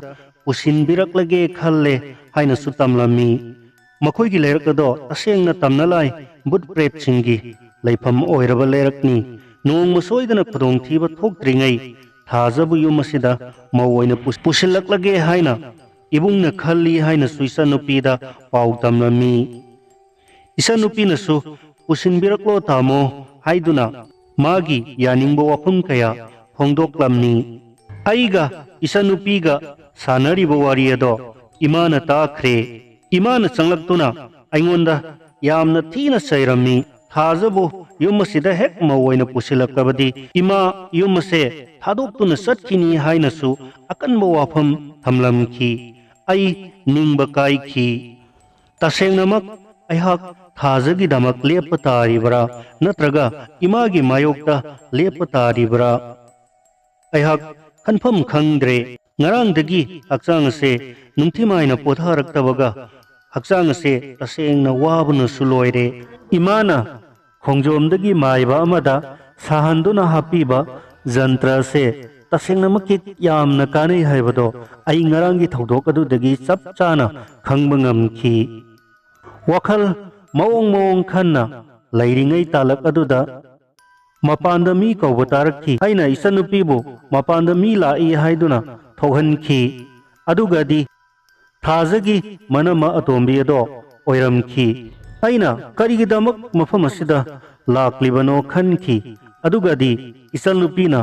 ꯄꯨꯁꯤꯟꯕꯤꯔꯛꯂꯒꯦ ꯈꯜꯂꯦ ꯍꯥꯏꯅꯁꯨ ꯇꯝꯂꯝꯃꯤ꯫ ꯃꯈꯣꯏꯒꯤ ꯂꯩꯔꯛ ꯑꯗꯣ ꯇꯁꯦꯡꯅ ꯇꯝꯅꯂꯥꯏ ꯕꯨꯠ ꯄ꯭ꯔꯦꯠꯁꯤꯡꯒꯤ ꯂꯩꯐꯝ ꯑꯣꯏꯔꯕ ꯂꯩꯔꯛꯅꯤ꯫ ꯅꯣꯡꯃ ꯁꯣꯏꯗꯅ ꯈꯨꯗꯣꯡꯊꯤꯕ ꯊꯣꯛꯇ꯭ꯔꯤꯉꯩ ꯊꯥꯖꯕꯨ ꯌꯨꯝ ꯑꯁꯤꯗ ꯃꯧ ꯑꯣꯏꯅ ꯄꯨꯁꯤꯜꯂꯛꯂꯒꯦ ꯍꯥꯏꯅ ꯏꯕꯨꯡꯅ ꯈꯜꯂꯤ ꯍꯥꯏꯅꯁꯨ ꯏꯆꯟꯅꯨꯄꯤꯗ ꯄꯥꯎ ꯇꯝꯂꯝꯃꯤ꯫ ꯏꯆꯟꯅꯨꯄꯤꯅꯁꯨ ꯄꯨꯁꯤꯟꯕꯤꯔꯛꯂꯣ ꯇꯥꯃꯣ ꯍꯥꯏꯗꯨꯅ ꯃꯥꯒꯤ ꯌꯥꯅꯤꯡꯕ ꯋꯥꯐꯝ ꯀꯌꯥ ꯐꯣꯡꯗꯣꯛꯂꯝꯃꯤ꯫ ꯑꯩꯒ ꯏꯆꯟꯅꯨꯄꯤꯒ ꯁꯥꯟꯅꯔꯤꯕ ꯋꯥꯔꯤ ꯑꯗꯣ ꯏꯃꯥꯅ ꯇꯥꯈ꯭ꯔꯦ꯫ ꯏꯃꯥꯅ ꯆꯪꯂꯛꯇꯨꯅ ꯑꯩꯉꯣꯟꯗ ꯌꯥꯝꯅ ꯊꯤꯅ ꯆꯩꯔꯝꯃꯤ꯫ ꯊꯥꯖꯕꯨ ꯌꯨꯝ ꯑꯁꯤꯗ ꯍꯦꯛ ꯃꯧ ꯑꯣꯏꯅ ꯄꯨꯁꯤꯜꯂꯛꯂꯕꯗꯤ ꯏꯃꯥ ꯌꯨꯝ ꯑꯁꯦ ꯊꯥꯗꯣꯛꯇꯨꯅ ꯆꯠꯈꯤꯅꯤ ꯍꯥꯏꯅꯁꯨ ꯑꯀꯟꯕ ꯋꯥꯐꯝ ꯊꯝꯂꯝꯈꯤ꯫ ꯑꯩ ꯅꯤꯡꯕ ꯀꯥꯏꯈꯤ꯫ ꯇꯁꯦꯡꯅꯃꯛ ꯑꯩꯍꯥꯛ ꯊꯥꯖꯒꯤꯗꯃꯛ ꯂꯦꯞꯄ ꯇꯥꯔꯤꯕꯔꯥ ꯅꯠꯇ꯭ꯔꯒ ꯏꯃꯥꯒꯤ ꯃꯥꯌꯣꯛꯇ ꯂꯦꯞꯄ ꯇꯥꯔꯤꯕꯔꯥ ꯑꯩꯍꯥꯛ ꯈꯟꯐꯝ ꯈꯪꯗ꯭ꯔꯦ꯫ ꯉꯔꯥꯡꯗꯒꯤ ꯍꯛꯆꯥꯡ ꯑꯁꯦ ꯅꯨꯡꯊꯤꯃꯥꯏꯅ ꯄꯣꯊꯥꯔꯛꯇꯕꯒ ꯍꯛꯆꯥꯡ ꯑꯁꯦ ꯇꯁꯦꯡꯅ ꯋꯥꯕꯅꯁꯨ ꯂꯣꯏꯔꯦ꯫ ꯏꯃꯥꯅ ꯈꯣꯡꯖꯣꯝꯗꯒꯤ ꯃꯥꯏꯕ ꯑꯃꯗ ꯁꯥꯍꯟꯗꯨꯅ ꯍꯥꯞꯄꯤꯕ ꯖꯟꯇ꯭ꯔ ꯑꯁꯦ ꯇꯁꯦꯡꯅꯃꯛꯀꯤ ꯌꯥꯝꯅ ꯀꯥꯟꯅꯩ ꯍꯥꯏꯕꯗꯣ ꯑꯩ ꯉꯔꯥꯡꯒꯤ ꯊꯧꯗꯣꯛ ꯑꯗꯨꯗꯒꯤ ꯆꯞ ꯆꯥꯅ ꯈꯪꯕ ꯉꯝꯈꯤ꯫ ꯋꯥꯈꯜ ꯃꯑꯣꯡ ꯈꯟꯅ ꯂꯩꯔꯤꯉꯩ ꯇꯥꯂꯛ ꯑꯗꯨꯗ ꯃꯄꯥꯟꯗ ꯃꯤ ꯀꯧꯕ ꯇꯥꯔꯛꯈꯤ꯫ ꯑꯩꯅ ꯏꯆꯟꯅꯨꯄꯤꯕꯨ ꯃꯄꯥꯟꯗ ꯃꯤ ꯂꯥꯛꯏ ꯍꯥꯏꯗꯨꯅ ꯊꯣꯛꯍꯟꯈꯤ꯫ ꯑꯗꯨꯒꯗꯤ ꯊꯥꯖꯒꯤ ꯃꯅꯝꯃ ꯑꯇꯣꯝꯕꯤ ꯑꯗꯣ ꯑꯣꯏꯔꯝꯈꯤ꯫ ꯑꯩꯅ ꯀꯔꯤꯒꯤꯗꯃꯛ ꯃꯐꯝ ꯑꯁꯤꯗ ꯂꯥꯛꯂꯤꯕꯅꯣ ꯈꯟꯈꯤ꯫ ꯑꯗꯨꯒꯗꯤ ꯏꯆꯟꯅꯨꯄꯤꯅ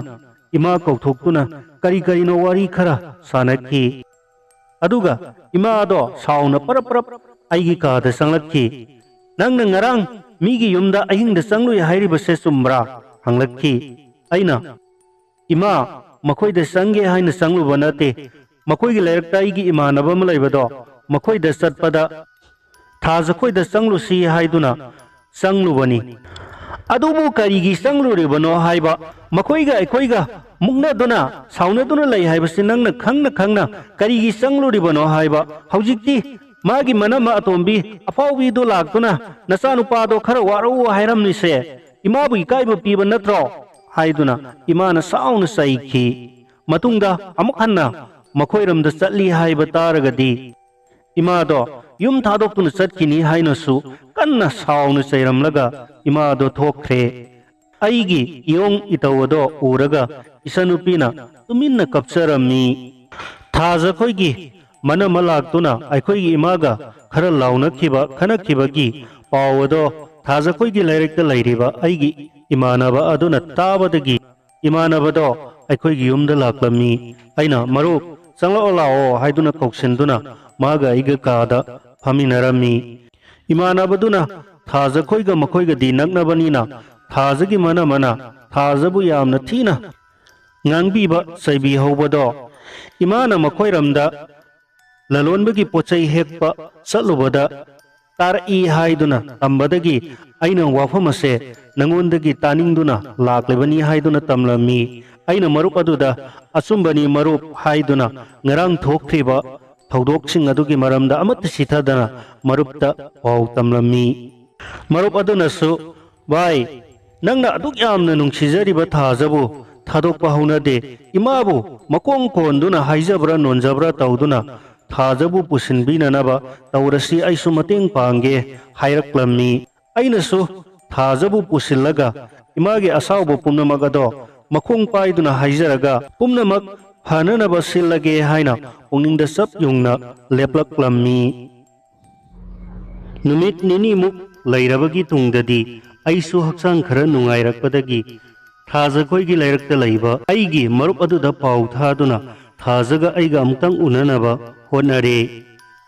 ꯏꯃꯥ ꯀꯧꯊꯣꯛꯇꯨꯅ ꯀꯔꯤ ꯀꯔꯤꯅꯣ ꯋꯥꯔꯤ ꯈꯔ ꯁꯥꯟꯅꯈꯤ꯫ ꯑꯗꯨꯒ ꯏꯃꯥ ꯑꯗꯣ ꯁꯥꯎꯅ ꯄꯔꯞ ꯄꯔꯞ ꯑꯩꯒꯤ ꯀꯥꯗ ꯆꯪꯂꯛꯈꯤ꯫ ꯅꯪꯅ ꯉꯔꯥꯡ ꯃꯤꯒꯤ ꯌꯨꯝꯗ ꯑꯍꯤꯡꯗ ꯆꯪꯂꯨꯏ ꯍꯥꯏꯔꯤꯕꯁꯦ ꯆꯨꯝꯕ꯭ꯔꯥ ꯍꯪꯂꯛꯈꯤ꯫ ꯑꯩꯅ ꯏꯃꯥ ꯃꯈꯣꯏꯗ ꯆꯪꯒꯦ ꯍꯥꯏꯅ ꯆꯪꯂꯨꯕ ꯅꯠꯇꯦ꯫ ꯃꯈꯣꯏꯒꯤ ꯂꯩꯔꯛꯇ ꯑꯩꯒꯤ ꯏꯃꯥꯟꯅꯕ ꯑꯃ ꯂꯩꯕꯗꯣ ꯃꯈꯣꯏꯗ ꯆꯠꯄꯗ ꯊꯥꯖꯈꯣꯏꯗ ꯆꯪꯂꯨꯁꯤ ꯍꯥꯏꯗꯨꯅ ꯆꯪꯂꯨꯕꯅꯤ꯫ ꯑꯗꯨꯕꯨ ꯀꯔꯤꯒꯤ ꯆꯪꯂꯨꯔꯤꯕꯅꯣ ꯍꯥꯏꯕ ꯃꯈꯣꯏꯒ ꯑꯩꯈꯣꯏꯒ ꯃꯨꯛꯅꯗꯨꯅ ꯁꯥꯎꯅꯗꯨꯅ ꯂꯩ ꯍꯥꯏꯕꯁꯤ ꯅꯪꯅ ꯈꯪꯅ ꯀꯔꯤꯒꯤ ꯆꯪꯂꯨꯔꯤꯕꯅꯣ ꯍꯥꯏꯕ ꯍꯧꯖꯤꯛꯇꯤ ꯃꯥꯒꯤ ꯃꯅꯝꯃ ꯑꯇꯣꯝꯕꯤ ꯑꯐꯥꯎꯕꯤꯗꯨ ꯂꯥꯛꯇꯨꯅ ꯅꯆꯥꯅꯨꯄꯥꯗꯣ ꯈꯔ ꯋꯥꯔꯛꯎ ꯍꯥꯏꯔꯝꯂꯤꯁꯦ ꯏꯃꯥꯕꯨ ꯏꯀꯥꯏꯕ ꯄꯤꯕ ꯅꯠꯇ꯭ꯔꯣ ꯍꯥꯏꯗꯨꯅ ꯏꯃꯥꯅ ꯁꯥꯎꯅ ꯆꯩꯈꯤ꯫ ꯃꯇꯨꯡꯗ ꯑꯃꯨꯛ ꯍꯟꯅ ꯃꯈꯣꯏꯔꯣꯝꯗ ꯆꯠꯂꯤ ꯍꯥꯏꯕ ꯇꯥꯔꯒꯗꯤ ꯏꯃꯥꯗꯣ ꯌꯨꯝ ꯊꯥꯗꯣꯛꯇꯨꯅ ꯆꯠꯈꯤꯅꯤ ꯍꯥꯏꯅꯁꯨ ꯀꯟꯅ ꯁꯥꯎꯅ ꯆꯩꯔꯝꯂꯒ ꯏꯃꯥꯗꯣ ꯊꯣꯛꯈ꯭ꯔꯦ꯫ ꯑꯩꯒꯤ ꯏꯌꯣꯡ ꯏꯇꯧ ꯑꯗꯣ ꯎꯔꯒ ꯏꯆꯟꯅꯨꯄꯤꯅ ꯇꯨꯃꯤꯟꯅ ꯀꯞꯆꯔꯝꯃꯤ꯫ ꯊꯥꯖꯈꯣꯏꯒꯤ ꯃꯅꯝꯃ ꯂꯥꯛꯇꯨꯅ ꯑꯩꯈꯣꯏꯒꯤ ꯏꯃꯥꯒ ꯈꯔ ꯂꯥꯎꯅꯈꯤꯕ ꯈꯟꯅꯈꯤꯕꯒꯤ ꯄꯥꯎ ꯑꯗꯣ ꯊꯥꯖꯈꯣꯏꯒꯤ ꯂꯩꯔꯛꯇ ꯂꯩꯔꯤꯕ ꯑꯩꯒꯤ ꯏꯃꯥꯟꯅꯕ ꯑꯗꯨꯅ ꯇꯥꯕꯗꯒꯤ ꯏꯃꯥꯟꯅꯕꯗꯣ ꯑꯩꯈꯣꯏꯒꯤ ꯌꯨꯝꯗ ꯂꯥꯛꯂꯝꯃꯤ꯫ ꯑꯩꯅ ꯃꯔꯨꯞ ꯆꯪꯂꯛꯑꯣ ꯂꯥꯛꯑꯣ ꯍꯥꯏꯗꯨꯅ ꯀꯧꯁꯤꯟꯗꯨꯅ ꯃꯥꯒ ꯑꯩꯒ ꯀꯥꯗ ꯐꯝꯃꯤꯟꯅꯔꯝꯃꯤ꯫ ꯏꯃꯥꯟꯅꯕꯗꯨꯅ ꯊꯥꯖꯈꯣꯏꯒ ꯃꯈꯣꯏꯒꯗꯤ ꯅꯛꯅꯕꯅꯤꯅ ꯊꯥꯖꯒꯤ ꯃꯅꯝꯃꯅ ꯊꯥꯖꯕꯨ ꯌꯥꯝꯅ ꯊꯤꯅ ꯉꯥꯡꯕꯤꯕ ꯆꯩꯕꯤꯍꯧꯕꯗꯣ ꯏꯃꯥꯅ ꯃꯈꯣꯏꯔꯝꯗ ꯂꯂꯣꯟꯕꯒꯤ ꯄꯣꯠꯆꯩ ꯍꯦꯛꯄ ꯆꯠꯂꯨꯕꯗ ꯇꯥꯔꯛꯏ ꯍꯥꯏꯗꯨꯅ ꯇꯝꯕꯗꯒꯤ ꯑꯩꯅ ꯋꯥꯐꯝ ꯑꯁꯦ ꯅꯉꯣꯟꯗꯒꯤ ꯇꯥꯅꯤꯡꯗꯨꯅ ꯂꯥꯛꯂꯤꯕꯅꯤ ꯍꯥꯏꯗꯨꯅ ꯇꯝꯂꯝꯃꯤ꯫ ꯑꯩꯅ ꯃꯔꯨꯞ ꯑꯗꯨꯗ ꯑꯆꯨꯝꯕꯅꯤ ꯃꯔꯨꯞ ꯍꯥꯏꯗꯨꯅ ꯉꯔꯥꯡ ꯊꯣꯛꯈ꯭ꯔꯤꯕ ꯊꯧꯗꯣꯛꯁꯤꯡ ꯑꯗꯨꯒꯤ ꯃꯔꯝꯗ ꯑꯃꯠꯇ ꯆꯤꯊꯗꯅ ꯃꯔꯨꯞꯇ ꯄꯥꯎ ꯇꯝꯂꯝꯃꯤ꯫ ꯃꯔꯨꯞ ꯑꯗꯨꯅꯁꯨ ꯚꯥꯏ ꯅꯪꯅ ꯑꯗꯨꯛ ꯌꯥꯝꯅ ꯅꯨꯡꯁꯤꯖꯔꯤꯕ ꯊꯥꯖꯕꯨ ꯊꯥꯗꯣꯛꯄ ꯍꯧꯅꯗꯦ꯫ ꯏꯃꯥꯕꯨ ꯃꯈꯣꯡ ꯀꯣꯟꯗꯨꯅ ꯍꯥꯏꯖꯕ꯭ꯔꯥ ꯅꯣꯟꯖꯕ꯭ꯔꯥ ꯇꯧꯗꯨꯅ ꯊꯥꯖꯕꯨ ꯄꯨꯁꯤꯟꯕꯤꯅꯅꯕ ꯇꯧꯔꯁꯤ ꯑꯩꯁꯨ ꯃꯇꯦꯡ ꯄꯥꯡꯒꯦ ꯍꯥꯏꯔꯛꯂꯝꯃꯤ꯫ ꯑꯩꯅꯁꯨ ꯊꯥꯖꯕꯨ ꯄꯨꯁꯤꯜꯂꯒ ꯏꯃꯥꯒꯤ ꯑꯁꯥꯎꯕ ꯄꯨꯝꯅꯃꯛ ꯑꯗꯣ ꯃꯈꯣꯡ ꯄꯥꯏꯗꯨꯅ ꯍꯥꯏꯖꯔꯒ ꯄꯨꯝꯅꯃꯛ ꯐꯅꯅꯕ ꯁꯤꯜꯂꯒꯦ ꯍꯥꯏꯅ ꯄꯨꯛꯅꯤꯡꯗ ꯆꯞ ꯌꯨꯡꯅ ꯂꯦꯞꯂꯛꯂꯝꯃꯤ꯫ ꯅꯨꯃꯤꯠ ꯅꯤꯅꯤꯃꯨꯛ ꯂꯩꯔꯕꯒꯤ ꯇꯨꯡꯗꯗꯤ ꯑꯩꯁꯨ ꯍꯛꯆꯥꯡ ꯈꯔ ꯅꯨꯡꯉꯥꯏꯔꯛꯄꯗꯒꯤ ꯊꯥꯖꯈꯣꯏꯒꯤ ꯂꯩꯔꯛꯇ ꯂꯩꯕ ꯑꯩꯒꯤ ꯃꯔꯨꯞ ꯑꯗꯨꯗ ꯄꯥꯎ ꯊꯥꯗꯨꯅ ꯊꯥꯖꯒ ꯑꯩꯒ ꯑꯃꯨꯛꯇꯪ ꯎꯅꯅꯕ ꯍꯣꯠꯅꯔꯦ꯫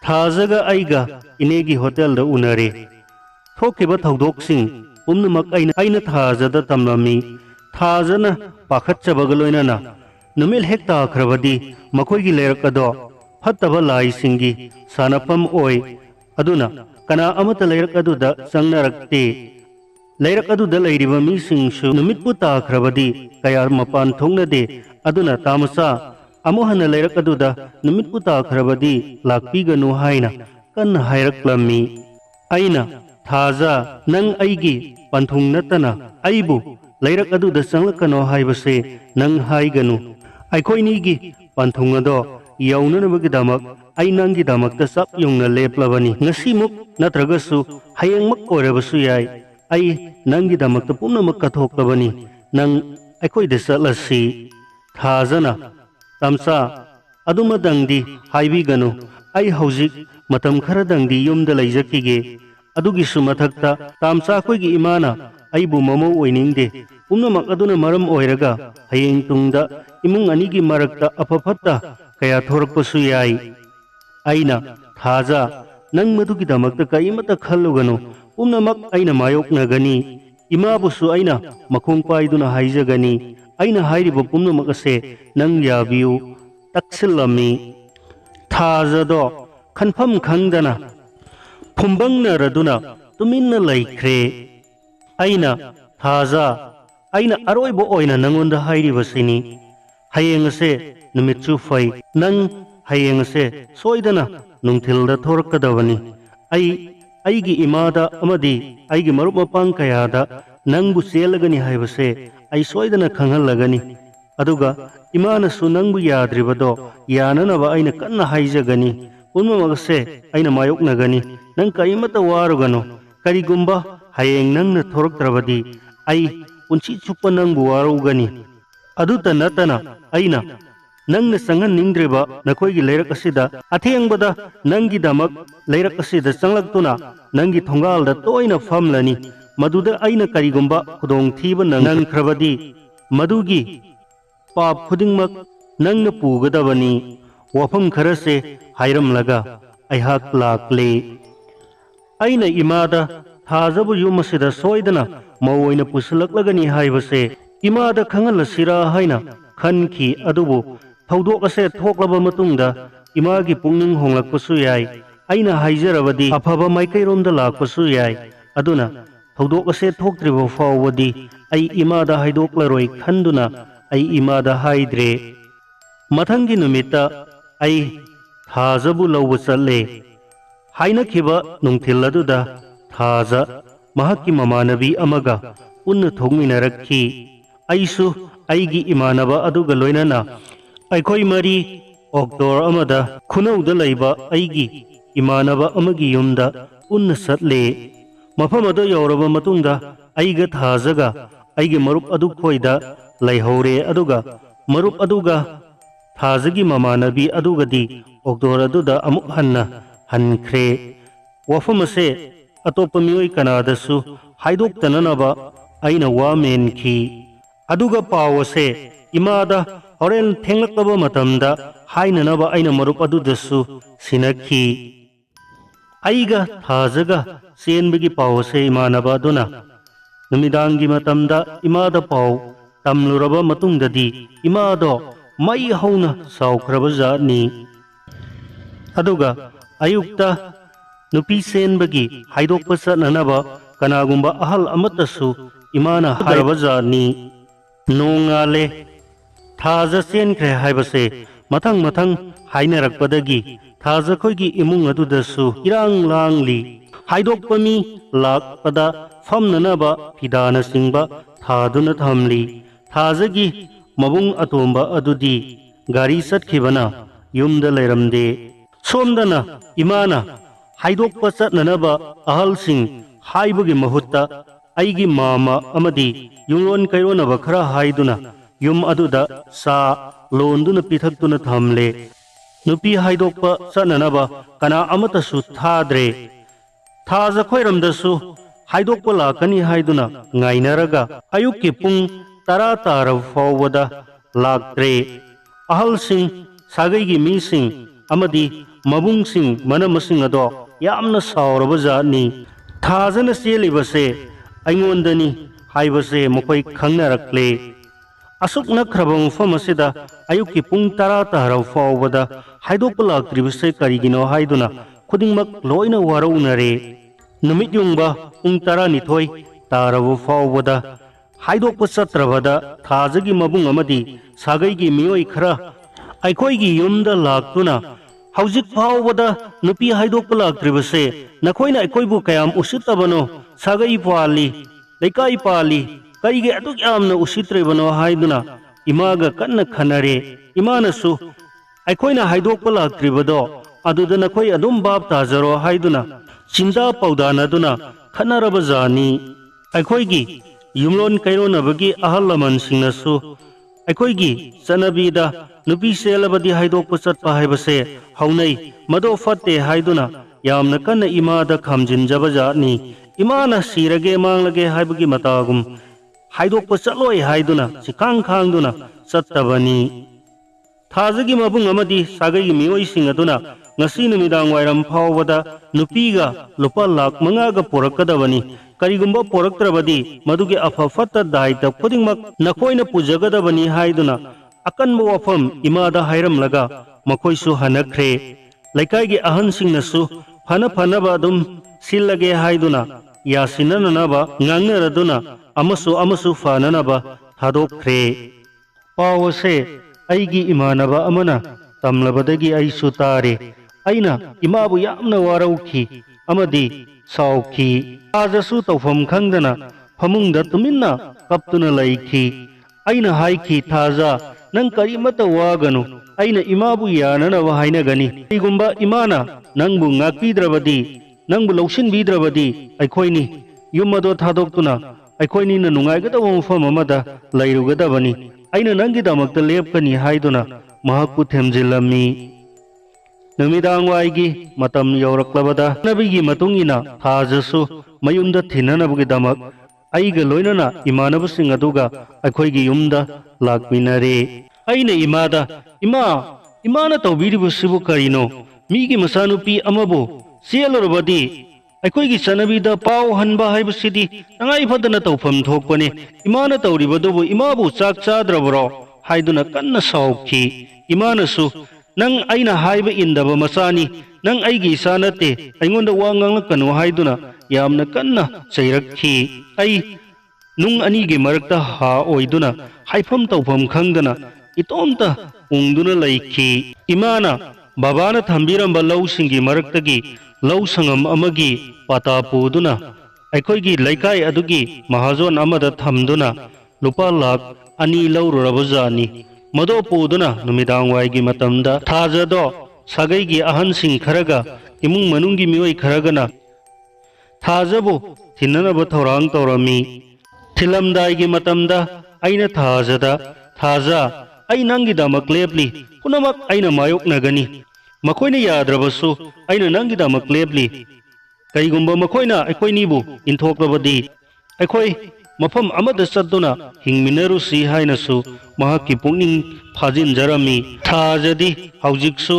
ꯊꯥꯖꯒ ꯑꯩꯒ ꯏꯅꯦꯒꯤ ꯍꯣꯇꯦꯜꯗ ꯎꯅꯔꯦ꯫ ꯊꯣꯛꯈꯤꯕ ꯊꯧꯗꯣꯛꯁꯤꯡ ꯄꯨꯝꯅꯃꯛ ꯑꯩꯅ ꯊꯥꯖꯗ ꯇꯝꯂꯝꯃꯤ꯫ ꯊꯥꯖꯅ ꯄꯥꯈꯠꯆꯕꯒ ꯂꯣꯏꯅꯅ ꯅꯨꯃꯤꯠ ꯍꯦꯛ ꯇꯥꯈ꯭ꯔꯕꯗꯤ ꯃꯈꯣꯏꯒꯤ ꯂꯩꯔꯛ ꯑꯗꯣ ꯐꯠꯇꯕ ꯂꯥꯏꯁꯤꯡꯒꯤ ꯁꯥꯟꯅꯐꯝ ꯑꯣꯏ꯫ ꯑꯗꯨꯅ ꯀꯅꯥ ꯑꯃꯠꯇ ꯂꯩꯔꯛ ꯑꯗꯨꯗ ꯆꯪꯅꯔꯛꯇꯦ꯫ ꯂꯩꯔꯛ ꯑꯗꯨꯗ ꯂꯩꯔꯤꯕ ꯃꯤꯁꯤꯡꯁꯨ ꯅꯨꯃꯤꯠꯄꯨ ꯇꯥꯈ꯭ꯔꯕꯗꯤ ꯀꯌꯥ ꯃꯄꯥꯟ ꯊꯣꯛꯅꯗꯦ ꯑꯗꯨꯅ ꯇꯥꯃꯆꯥ ꯑꯃꯨꯛ ꯍꯟꯅ ꯂꯩꯔꯛ ꯑꯗꯨꯗ ꯅꯨꯃꯤꯠꯄꯨ ꯇꯥꯈ꯭ꯔꯕꯗꯤ ꯂꯥꯛꯄꯤꯒꯅꯨ ꯍꯥꯏꯅ ꯀꯟꯅ ꯍꯥꯏꯔꯛꯂꯝꯃꯤ ꯑꯩꯅ ꯊꯥꯖ ꯅꯪ ꯑꯩꯒꯤ ꯄꯟꯊꯨꯡ ꯅꯠꯇꯅ ꯑꯩꯕꯨ ꯂꯩꯔꯛ ꯑꯗꯨꯗ ꯆꯪꯂꯛꯀꯅꯣ ꯍꯥꯏꯕꯁꯦ ꯅꯪ ꯍꯥꯏꯒꯅꯨ ꯑꯩꯈꯣꯏꯅꯤꯒꯤ ꯄꯟꯊꯨꯡ ꯑꯗꯣ ꯌꯧꯅꯅꯕꯒꯤꯗꯃꯛ ꯑꯩ ꯅꯪꯒꯤꯗꯃꯛꯇ ꯆꯞ ꯌꯨꯡꯅ ꯂꯦꯞꯂꯕꯅꯤ ꯉꯁꯤꯃꯨꯛ ꯅꯠꯇ꯭ꯔꯒꯁꯨ ꯍꯌꯦꯡꯃꯛ ꯑꯣꯏꯔꯕꯁꯨ ꯌꯥꯏ ꯑꯩ ꯅꯪꯒꯤꯗꯃꯛꯇ ꯄꯨꯝꯅꯃꯛ ꯀꯠꯊꯣꯛꯂꯕꯅꯤ ꯅꯪ ꯑꯩꯈꯣꯏꯗ ꯆꯠꯂꯁꯤ ꯊꯥꯖꯅ ꯇꯝꯆꯥ ꯑꯗꯨꯃꯗꯪꯗꯤ ꯍꯥꯏꯕꯤꯒꯅꯨ ꯑꯩ ꯍꯧꯖꯤꯛ ꯃꯇꯝ ꯈꯔꯗꯪꯗꯤ ꯌꯨꯝꯗ ꯂꯩꯖꯈꯤꯒꯦ ꯑꯗꯨꯒꯤꯁꯨ ꯃꯊꯛꯇ ꯇꯥꯝꯆꯥ ꯑꯩꯈꯣꯏꯒꯤ ꯏꯃꯥꯅ ꯑꯩꯕꯨ ꯃꯃꯧ ꯑꯣꯏꯅꯤꯡꯗꯦ ꯄꯨꯝꯅꯃꯛ ꯑꯗꯨꯅ ꯃꯔꯝ ꯑꯣꯏꯔꯒ ꯍꯌꯦꯡ ꯇꯨꯡꯗ ꯏꯃꯨꯡ ꯑꯅꯤꯒꯤ ꯃꯔꯛꯇ ꯑꯐ ꯐꯠꯇ ꯀꯌꯥ ꯊꯣꯔꯛꯄꯁꯨ ꯌꯥꯏ ꯑꯩꯅ ꯊꯥꯖ ꯅꯪ ꯃꯗꯨꯒꯤꯗꯃꯛꯇ ꯀꯔꯤꯃꯠꯇ ꯈꯜꯂꯨꯒꯅꯨ ꯄꯨꯝꯅꯃꯛ ꯑꯩꯅ ꯃꯥꯌꯣꯛꯅꯒꯅꯤ ꯏꯃꯥꯕꯨꯁꯨ ꯑꯩꯅ ꯃꯈꯣꯡ ꯄꯥꯏꯗꯨꯅ ꯍꯥꯏꯖꯒꯅꯤ ꯑꯩꯅ ꯍꯥꯏꯔꯤꯕ ꯄꯨꯝꯅꯃꯛ ꯑꯁꯦ ꯅꯪ ꯌꯥꯕꯤꯌꯨ ꯇꯛꯁꯤꯜꯂꯝꯃꯤ ꯊꯥꯖꯗꯣ ꯈꯟꯐꯝ ꯈꯪꯗꯅ ꯐꯨꯝꯕꯪꯅꯔꯗꯨꯅ ꯇꯨꯃꯤꯟꯅ ꯂꯩꯈ꯭ꯔꯦ ꯑꯩꯅ ꯊꯥꯖ ꯑꯩꯅ ꯑꯔꯣꯏꯕ ꯑꯣꯏꯅ ꯅꯪꯉꯣꯟꯗ ꯍꯥꯏꯔꯤꯕꯁꯤꯅꯤ ꯍꯌꯦꯡ ꯑꯁꯦ ꯅꯨꯃꯤꯠꯁꯨ ꯐꯩ ꯅꯪ ꯍꯌꯦꯡ ꯑꯁꯦ ꯁꯣꯏꯗꯅ ꯅꯨꯡꯊꯤꯜꯗ ꯊꯣꯔꯛꯀꯗꯕꯅꯤ ꯑꯩꯒꯤ ꯏꯃꯥꯗ ꯑꯃꯗꯤ ꯑꯩꯒꯤ ꯃꯔꯨꯞ ꯃꯄꯥꯡ ꯀꯌꯥꯗ ꯅꯪꯕꯨ ꯆꯦꯜꯂꯒꯅꯤ ꯍꯥꯏꯕꯁꯦ ꯑꯩ ꯁꯣꯏꯗꯅ ꯈꯪꯍꯜꯂꯒꯅꯤ ꯑꯗꯨꯒ ꯏꯃꯥꯅꯁꯨ ꯅꯪꯕꯨ ꯌꯥꯗ꯭ꯔꯤꯕꯗꯣ ꯌꯥꯅꯅꯕ ꯑꯩꯅ ꯀꯟꯅ ꯍꯥꯏꯖꯒꯅꯤ ꯄꯨꯝꯅꯃꯛ ꯑꯁꯦ ꯑꯩꯅ ꯃꯥꯌꯣꯛꯅꯒꯅꯤ ꯅꯪ ꯀꯔꯤꯃꯠꯇ ꯋꯥꯔꯨꯒꯅꯨ ꯀꯔꯤꯒꯨꯝꯕ ꯍꯌꯦꯡ ꯅꯪꯅ ꯊꯣꯔꯛꯇ꯭ꯔꯕꯗꯤ ꯑꯩ ꯄꯨꯟꯁꯤ ꯆꯨꯞꯄ ꯅꯪꯕꯨ ꯋꯥꯔꯧꯒꯅꯤ ꯑꯗꯨꯇ ꯅꯠꯇꯅ ꯑꯩꯅ ꯅꯪꯅ ꯆꯪꯍꯟꯅꯤꯡꯗ꯭ꯔꯤꯕ ꯅꯈꯣꯏꯒꯤ ꯂꯩꯔꯛ ꯑꯁꯤꯗ ꯑꯊꯦꯡꯕꯗ ꯅꯪꯒꯤꯗꯃꯛ ꯂꯩꯔꯛ ꯑꯁꯤꯗ ꯆꯪꯂꯛꯇꯨꯅ ꯅꯪꯒꯤ ꯊꯣꯡꯒꯥꯜꯗ ꯇꯣꯏꯅ ꯐꯝꯂꯅꯤ ꯃꯗꯨꯗ ꯑꯩꯅ ꯀꯔꯤꯒꯨꯝꯕ ꯈꯨꯗꯣꯡꯊꯤꯕ ꯅꯪꯈ꯭ꯔꯕꯗꯤ ꯃꯗꯨꯒꯤ ꯄꯥꯞ ꯈꯨꯗꯤꯡꯃꯛ ꯅꯪꯅ ꯄꯨꯒꯗꯕꯅꯤ ꯋꯥꯐꯝ ꯈꯔꯁꯦ ꯍꯥꯏꯔꯝꯂꯒ ꯑꯩꯍꯥꯛ ꯂꯥꯛꯂꯦ ꯑꯩꯅ ꯏꯃꯥꯗ ꯊꯥꯖꯕꯨ ꯌꯨꯝ ꯑꯁꯤꯗ ꯁꯣꯏꯗꯅ ꯃꯧ ꯑꯣꯏꯅ ꯄꯨꯁꯤꯜꯂꯛꯂꯒꯅꯤ ꯍꯥꯏꯕꯁꯦ ꯏꯃꯥꯗ ꯈꯪꯍꯜꯂꯁꯤꯔꯥ ꯍꯥꯏꯅ ꯈꯟꯈꯤ ꯑꯗꯨꯕꯨ ꯊꯧꯗꯣꯛ ꯑꯁꯦ ꯊꯣꯛꯂꯕ ꯃꯇꯨꯡꯗ ꯏꯃꯥꯒꯤ ꯄꯨꯛꯅꯤꯡ ꯍꯣꯡꯂꯛꯄꯁꯨ ꯌꯥꯏ ꯑꯩꯅ ꯍꯥꯏꯖꯔꯕꯗꯤ ꯑꯐꯕ ꯃꯥꯏꯀꯩꯔꯣꯝꯗ ꯂꯥꯛꯄꯁꯨ ꯌꯥꯏ ꯑꯗꯨꯅ ꯊꯧꯗꯣꯛ ꯑꯁꯦ ꯊꯣꯛꯇ꯭ꯔꯤꯕ ꯐꯥꯎꯕꯗꯤ ꯑꯩ ꯏꯃꯥꯗ ꯍꯥꯏꯗꯣꯛꯂꯔꯣꯏ ꯈꯟꯗꯨꯅ ꯑꯩ ꯏꯃꯥꯗ ꯍꯥꯏꯗ꯭ꯔꯦ ꯃꯊꯪꯒꯤ ꯅꯨꯃꯤꯠꯇ ꯑꯩ ꯊꯥꯖꯕꯨ ꯂꯧꯕ ꯆꯠꯂꯦ ꯍꯥꯏꯅꯈꯤꯕ ꯅꯨꯡꯊꯤꯜ ꯑꯗꯨꯗ ꯊꯥꯖ ꯃꯍꯥꯛꯀꯤ ꯃꯃꯥꯟꯅꯕꯤ ꯑꯃꯒ ꯄꯨꯟꯅ ꯊꯣꯛꯃꯤꯟꯅꯔꯛꯈꯤ ꯑꯩꯁꯨ ꯑꯩꯒꯤ ꯏꯃꯥꯟꯅꯕ ꯑꯗꯨꯒ ꯂꯣꯏꯅꯅ ꯑꯩꯈꯣꯏ ꯃꯔꯤ ꯑꯣꯛꯇꯣꯔ ꯑꯃꯗ ꯈꯨꯅꯧꯗ ꯂꯩꯕ ꯑꯩꯒꯤ ꯏꯃꯥꯟꯅꯕ ꯑꯃꯒꯤ ꯌꯨꯝꯗ ꯄꯨꯟꯅ ꯆꯠꯂꯦ ꯃꯐꯝ ꯑꯗꯨ ꯌꯧꯔꯕ ꯃꯇꯨꯡꯗ ꯑꯩꯒ ꯊꯥꯖꯒ ꯑꯩꯒꯤ ꯃꯔꯨꯞ ꯑꯗꯨ ꯈꯣꯏꯗ ꯂꯩꯍꯧꯔꯦ ꯑꯗꯨꯒ ꯃꯔꯨꯞ ꯑꯗꯨꯒ ꯊꯥꯖꯒꯤ ꯃꯃꯥꯟꯅꯕꯤ ꯑꯗꯨꯒꯗꯤ ꯑꯣꯛꯇꯣꯔ ꯑꯗꯨꯗ ꯑꯃꯨꯛ ꯍꯟꯅ ꯍꯟꯈ꯭ꯔꯦ ꯋꯥꯐꯝ ꯑꯁꯦ ꯑꯇꯣꯞꯄ ꯃꯤꯑꯣꯏ ꯀꯅꯥꯗꯁꯨ ꯍꯥꯏꯗꯣꯛꯇꯅꯅꯕ ꯑꯩꯅ ꯋꯥ ꯃꯦꯟꯈꯤ ꯑꯗꯨꯒ ꯄꯥꯎ ꯑꯁꯦ ꯏꯃꯥꯗ ꯍꯣꯔꯦꯟ ꯊꯦꯡꯂꯛꯂꯕ ꯃꯇꯝꯗ ꯍꯥꯏꯅꯅꯕ ꯑꯩꯅ ꯃꯔꯨꯞ ꯑꯗꯨꯗꯁꯨ ꯁꯤꯟꯅꯈꯤ ꯑꯩꯒ ꯊꯥꯖꯒ ꯆꯦꯟꯕꯒꯤ ꯄꯥꯎ ꯑꯁꯦ ꯏꯃꯥꯟꯅꯕ ꯑꯗꯨꯅ ꯅꯨꯃꯤꯗꯥꯡꯒꯤ ꯃꯇꯝꯗ ꯏꯃꯥꯗ ꯄꯥꯎ ꯇꯝꯂꯨꯔꯕ ꯃꯇꯨꯡꯗꯗꯤ ꯏꯃꯥꯗꯣ ꯃꯩ ꯍꯧꯅ ꯁꯥꯎꯈ꯭ꯔꯕ ꯖꯥꯠꯅꯤ ꯑꯗꯨꯒ ꯑꯌꯨꯛꯇ ꯅꯨꯄꯤ ꯆꯦꯟꯕꯒꯤ ꯍꯥꯏꯗꯣꯛꯄ ꯆꯠꯅꯅꯕ ꯀꯅꯥꯒꯨꯝꯕ ꯑꯍꯜ ꯑꯃꯠꯇꯁꯨ ꯏꯃꯥꯅ ꯍꯥꯏꯔꯕ ꯖꯥꯠꯅꯤ ꯅꯣꯡꯉꯥꯜꯂꯦ ꯊꯥꯖ ꯆꯦꯟꯈ꯭ꯔꯦ ꯍꯥꯏꯕꯁꯦ ꯃꯊꯪ ꯃꯊꯪ ꯍꯥꯏꯅꯔꯛꯄꯗꯒꯤ ꯊꯥꯖꯈꯣꯏꯒꯤ ꯏꯃꯨꯡ ꯑꯗꯨꯗꯁꯨ ꯏꯔꯥꯡ ꯂꯥꯡꯂꯤ ꯍꯥꯏꯗꯣꯛꯄ ꯃꯤ ꯂꯥꯛꯄꯗ ꯐꯝꯅꯅꯕ ꯐꯤꯗꯥꯅꯆꯤꯡꯕ ꯊꯥꯗꯨꯅ ꯊꯝꯂꯤ ꯊꯥꯖꯒꯤ ꯃꯕꯨꯡ ꯑꯇꯣꯝꯕ ꯑꯗꯨꯗꯤ ꯒꯥꯔꯤ ꯆꯠꯈꯤꯕꯅ ꯌꯨꯝꯗ ꯂꯩꯔꯝꯗꯦ ꯁꯣꯝꯗꯅ ꯏꯃꯥꯅ ꯍꯥꯏꯗꯣꯛꯄ ꯆꯠꯅꯅꯕ ꯑꯍꯜꯁꯤꯡ ꯍꯥꯏꯕꯒꯤ ꯃꯍꯨꯠꯇ ꯑꯩꯒꯤ ꯃꯥꯃ ꯑꯃꯗꯤ ꯌꯨꯝꯂꯣꯟ ꯀꯩꯔꯣꯟꯅꯕ ꯈꯔ ꯍꯥꯏꯗꯨꯅ ꯌꯨꯝ ꯑꯗꯨꯗ ꯆꯥ ꯂꯣꯟꯗꯨꯅ ꯄꯤꯊꯛꯇꯨꯅ ꯊꯝꯂꯦ ꯅꯨꯄꯤ ꯍꯥꯏꯗꯣꯛꯄ ꯆꯠꯅꯅꯕ ꯀꯅꯥ ꯑꯃꯠꯇꯁꯨ ꯊꯥꯗ꯭ꯔꯦ ꯊꯥꯖ ꯈꯣꯏꯔꯝꯗꯁꯨ ꯍꯥꯏꯗꯣꯛꯄ ꯂꯥꯛꯀꯅꯤ ꯍꯥꯏꯗꯨꯅ ꯉꯥꯏꯅꯔꯒ ꯑꯌꯨꯛꯀꯤ ꯄꯨꯡ 10 ꯇꯥꯔꯕ ꯐꯥꯎꯕꯗ ꯂꯥꯛꯇ꯭ꯔꯦ ꯑꯍꯜꯁꯤꯡ ꯁꯥꯒꯩꯒꯤ ꯃꯤꯁꯤꯡ ꯑꯃꯗꯤ ꯃꯕꯨꯡꯁꯤꯡ ꯃꯅꯃꯁꯤꯡ ꯑꯗꯣ ꯌꯥꯝꯅ ꯁꯥꯎꯔꯕ ꯖꯥꯠꯅꯤ ꯊꯥꯖꯅ ꯆꯦꯜꯂꯤꯕꯁꯦ ꯑꯩꯉꯣꯟꯗꯅꯤ ꯍꯥꯏꯕꯁꯦ ꯃꯈꯣꯏ ꯈꯪꯅꯔꯛꯂꯦ ꯑꯁꯨꯛ ꯅꯛꯈ꯭ꯔꯕ ꯃꯐꯝ ꯑꯁꯤꯗ ꯑꯌꯨꯛꯀꯤ ꯄꯨꯡ 10 ꯇꯥꯔꯕ ꯐꯥꯎꯕꯗ ꯍꯥꯏꯗꯣꯛꯄ ꯂꯥꯛꯇ꯭ꯔꯤꯕꯁꯦ ꯀꯔꯤꯒꯤꯅꯣ ꯍꯥꯏꯗꯨꯅ ꯈꯨꯗꯤꯡꯃꯛ ꯂꯣꯏꯅ ꯋꯥꯔꯧꯅꯔꯦ ꯅꯨꯃꯤꯠ ꯌꯨꯡꯕ ꯄꯨꯡ 12 तारबु फाउबदा हाइदोकप चत्रबदा थाजगी मबुंग अमदी सागैगी मियोई खरा अखोईगी युमदा लाक्तुना हौजिक फाउबदा नुपी हाइदोकप लाक्त्रिबसे नखोइना अखोइबु कयाम उसितबनो सागई पाली लेकाई पाली कईगे अदुक यामना उसित्रेबनो हाइदुना इमागा कन्ना खनरे इमानसु अखोइना हाइदोकप लाक्त्रिबदो अदुदा नखोई अदुम बाप ताजरो हाइदुना चिंता पौदानदुना खनरबजानी अखोईगी युमलोन कैरोनबगी अहल लमनसिंगनसु अखोईगी चनबीदा नुपी सेलबदी हाइदोकप चटपा हाइबसे हौनै मदो फत्ते हाइदुना यामना कन्ना इमादा खमजिनजबजानी इमाना सिरगे मांगलगे हाइबगी मतागुम हाइदोकप चलोय हाइदुना सिकांग खांगदुना चत्तबनी थाजगी मबुंग अमदी सागैगी मियोइसिंग अदुना ngasi numidang wairam phawbada nupiga lupa lakh mangaga porakadabani karigumba poraktrabadi madugi afafatta daita khudingmak nakhoina pujagadabani haiduna akanba wafam imada hairam laga makhoisu hanakhre laikai ahansingnasu phana phanaba adum sillage haiduna yasinanaba ngangnaraduna amasu fananaba thadokre pawase aigi imanaba amana tamlabadagi aisu tare aina imabu yamna warauki amadi sauki ajasu tawfam khangdana famungda tuminna kaptuna laiki aina haiki thaja nang karimata waganu aina imabu yanana wa haina gani igumba imana nangbu ngakpidrabadi nangbu lawsin bidrabadi aikhoini yumado thadoktuna aikhoini na nungaigadawa mafam amada lairugadabani aina nangi damakta lepkani haiduna mahakku themjilami numidang waigi matam yauраklabada nabigi matungina thajasu mayumda thinanabugi damak aiga loinana imanabusing aduga akhoigi yumda lakminare aina imana tawbiribusibu karino migi masanupi amabu sielorobadi akhoigi sanabida paw hanba haibusidi tangai fadana tawfam thokpane imana tawribadubu imabu chak chadrabro haiduna kanna sauki imanasu nang aina haiba indaba masani nang aigi sanate aingonda wangang kanu haiduna yamna kanna chairakhi ai nung ani ge marakta ha oiduna haifam tawfam khangdana itomta ungduna laiki imana babana thambiramba lawsingi maraktagi law sangam amagi pata puduna aikhoigi laikai adugi mahazon amada thamduna lupa lakh ani lawrurabajani मदो पुदुना नुमिदांग वाइगी मतमदा थाजदो सागैगी अहनसिंग Kharga इमुंग मनुंगी मियोई खरगना थाजबो थिननब थौरांग तौरमी थिलमदाइगी मतमदा आइना थाजदा थाजा आई नंगी दमक लेपली पुनमक आइना मायोक नगनी मखोइना याद्रबसु आइना नंगी दमक लेपली कईगुंबा मखोइना अखोइनीबु इंथोक्लबदी अखोइ मफम अमद सद्दुना हिंगमिनरुसी हाइनसु महाकी पुंगनिंग फाजिनजरमी थाजदी हौजिकसु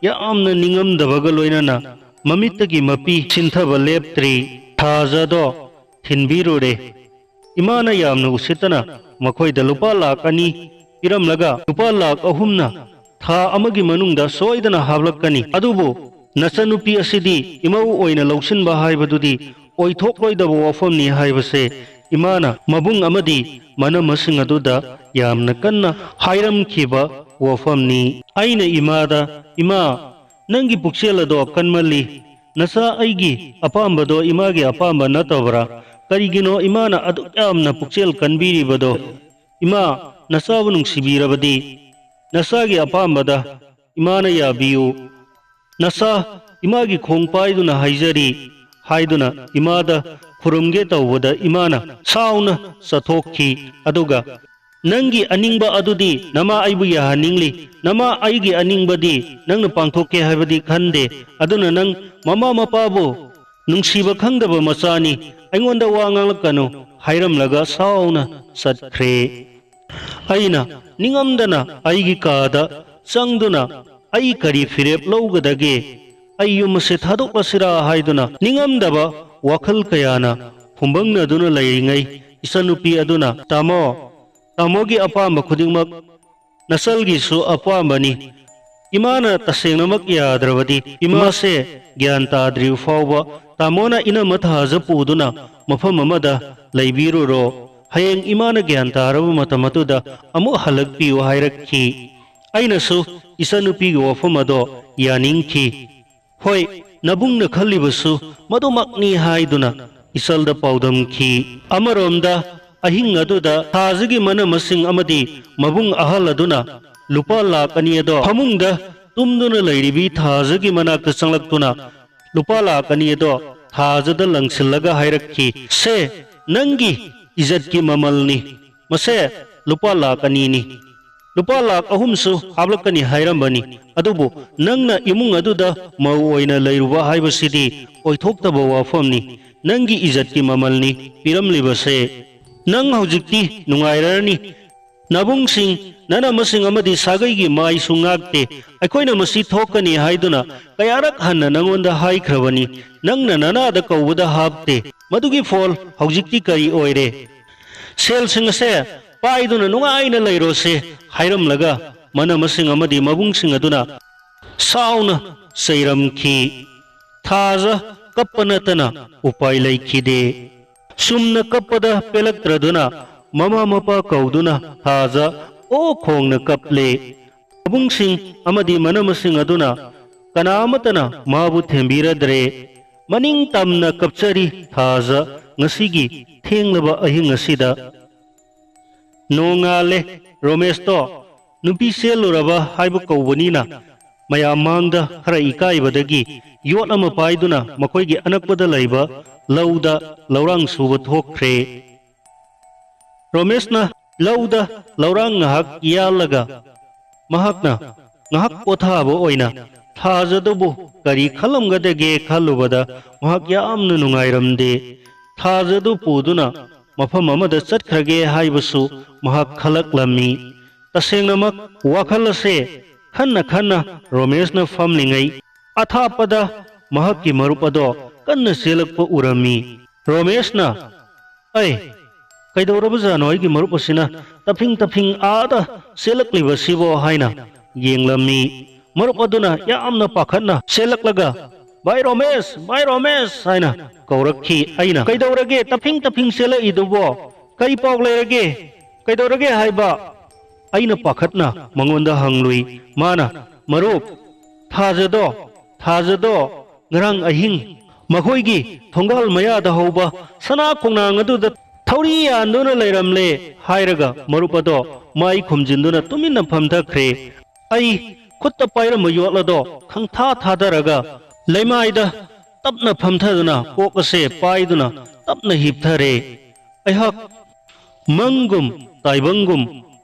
यामना निंगमदबग लोइनना ममित्तगी मपी सिंथब लेप्त्री थाजदो थिनबिरुरे इमाना यामना उसितना मखोइदा लुपा लाख अनि पिरमलगा लुपा लाख अहुमना था अमगी मनुंगदा सोइदना हाबलकनी अदुबो नचनुपी असिदी इमौ ओइना लौसिनबा हाइबदुदी ओइथोक्लोइदबो वफमनी हाइबसे इमाना मबुंग अमदी मनमसिंग अदुदा यामना कन्ना हाइरम खिबा वफमनी आइना इमादा इमा नंगी पुक्सेलदो कन्मली नसा आइगी अपाम्बदो इमागे अपाम्बा नतबरा करिगिनो इमाना अदुक यामना पुक्सेल कन्बिरिबदो इमा नसाबु नुंसिबिरबदी नसागी अपाम्बदा इमाना याबियु नसा इमागी खोंगपाइदुना हाइजरी हाइदुना इमादा खुरुमगे तौबदा इमाना साउना सथोखी अदुगा नंगी अनिंगबा अदुदी नमा आइबु याहनिंगली नमा आइगी अनिंगबदी नंगना पांथोके हाइबदी खंदे अदुना नंग ममा मपाबो नुंसीबा खंगदबा मचानी अइंगोंदा वा nganglakanu हाइरमलगा साउना सत्ख्रे अइना निंगमदना आइगी कादा चंगदुना आई करी फिरेप लौगदगे अयुमसे थादोक्लसिरा हाइदुना निंगमदबा वखल कयाना फुंबंगनदुना लैरिङै इसनुपी अदुना तामोगी अपाम्ब खुदिंगमक नसलगिसु अपाम्बनी इमाना तसेंगनमक याद्रबदी इमासे ज्ञान ताद्रिव फावबा तामोना इना मथाज पुदुना मफम अमदा लैबिरुरो हयेंग इमाना ज्ञान तारब मतमतुदा अमु हलकपियो हायरक्खी अइनसु इसानुपीगी वफम अदो यानिंगखी होय नबुंगना खल्लिबसु मदुमकनी हायदुना इसलदा पाउदमखी अमरोमदा अहिंग अदुदा थाजगी मनमसिंग अमदी मबुंग अहल अदुना लुपा लाख अनि अदो फमुंगदा तुमदुना लैरिबी थाजगी मनाक्ता चंगलक्तुना लुपा लाख अनि अदो थाजदा लंगसिल्लगा हायरक्खी से नंगी इज्जत की ममलनी मसे लुपा लाख अनीनी लुपा लाख अहुमसु हाबलकनी हायरंबनी अदुबु नंगना इमुंग अदुदा मौ ओइना लैरुबा हायबसिदी ओइथोक्तबा वाफमनी नंगी इज्जत की ममलनी पिरमलिबसे नंग हौजिक्ति नुंगाइरनी नबुंगसिंग ननमसिंग अमदी सागैगी माइ सुंगाक्ते अखोइना मसी थोकनी हायदुना कयारक हन्ना नंगोंदा हायख्रबनी नंगना ननादा कौबदा हाबते मदुगी फोल हौजिक्ति करी ओइरे सेलसिंग से पाइदुना नुंगाइना लैरोसे हायरमलगा मनमसिंग अमदी मबुंगसिंग अदुना साउना सैरमखी थाजा कप्पनतना उपाय लैखिदे सुमना कप्पदा पेलक्त्रदुना ममा मपा कौदुना थाजा ओ खोंगना कपले मबुंगसिंग अमदी मनमसिंग अदुना कनामतना माबु थेंबिरद्रे मनिंग तमना कपचरी थाजा ngasiगी थेंगलबा अहिंग असिदा नोंगाले रोमेश तो नुपी सेलुरबा हाइब कौबनीना मयाम मांगदा खरा इकाइबदगी योट अमा पाइदुना मखोइगी अनकपदा लैबा लौदा लौरांग सुबा थोक्ख्रे रोमेशना लौदा लौरांग ngahak यालगा महकना ngahak पोथाबो ओइना थाजदबु करी खलमगदगे खलुबदा महक यामनु नुंगाइरमदे थाजदु पुदुना मफम अमदा चटख्रगे हाइबसु महक खलकलमी तसेंगनमक वाखलसे खन्ना खन्ना रोमेशना फमलिंगै अथापदा महक की मरुपदो कन्न सेलकप उरमी रोमेशना ऐ कैदौरबजानो आइगी मरुपसिना तफिंग तफिंग आदा सेलकलिबसिबो हाइना येंगलमी मरुपदुना यामना पाखना सेलकलगा भाई रोमेश हाइना कौरक्खी आइना कैदौरगे तफिंग तफिंग सेल इदुबो कई पाव लेरगे कैदौरगे हाइबा आइना पाखतना मंगोंदा हंगलुई माना मरुप थाजदो ngarang ahing makhoi thongal maya da hoba sana kongnang adu da thori anduna leiramle hairaga marupado mai khumjinduna tuminna phamtha khre ai khutta paira mayotla do khangtha thadaraga leimai da tapna phamthaduna kokase paiduna tapna hipthare aihak mangum taibangum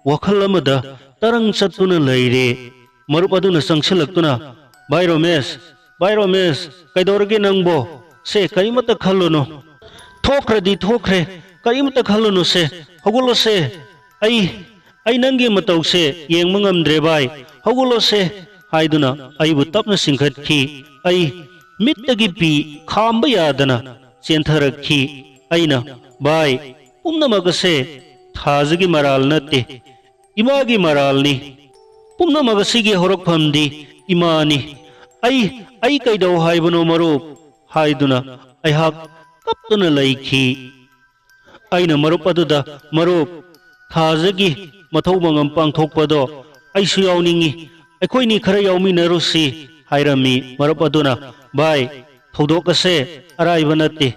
wakhal amada tarang chatuna leire marupaduna sangsilaktuna Bai Romesh कैदौरगे नंगबो से करीमत खल्लोनो थोख्रदी थोख्रे करीमत खल्लोनो से हगुलो से आई नंगे मतौ से Young मंगमद्रे bye हगुलो से हाइदुना आइबु तपना सिंखतखी आई मित्तगी P खांब यादना चेंथरखी आइना bye पुम्नमगसे थाजगी moral नते Imangi मरालनी पुम्नमगसिगी होरकफमदी इमानी आई कैदौ हाइबनो मरुप हाइदुना अहाक कप्तुना लैखी आइना मरुप अदुदा मरुप थाजगी मथौ मंगम पांगथोकपदो आइसु यावनिंगी अखोइनी खरा यावमिनरुसी हाइरमी मरुप अदुना बाय थौदोकसे अराइबा नते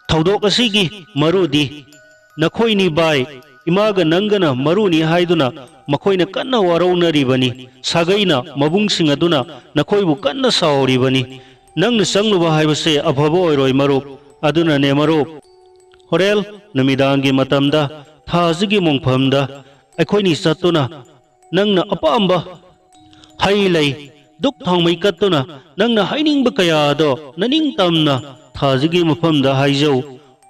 थौदोकसिगी मरुदी नखोइनी बाय इमागा नंगना मरुनी हाइदुना मखोइना कन्ना वारौनरिबनी सागैना मबुंगसिंग अदुना नखोइबु कन्ना सावरिबनी नंगना संगलुबा हाइबसे अफबो ओइरोय मरुप अदुना ने मरुप होरेल नमिदांगी मतमदा थाजगी मोंगफमदा अखोइनी सत्तुना नंगना अपाम्बा हाइलै दुख थांमै कत्तुना नंगना हाइनिंगबा कयादो ननिंग तमना थाजगी मफमदा हाइजौ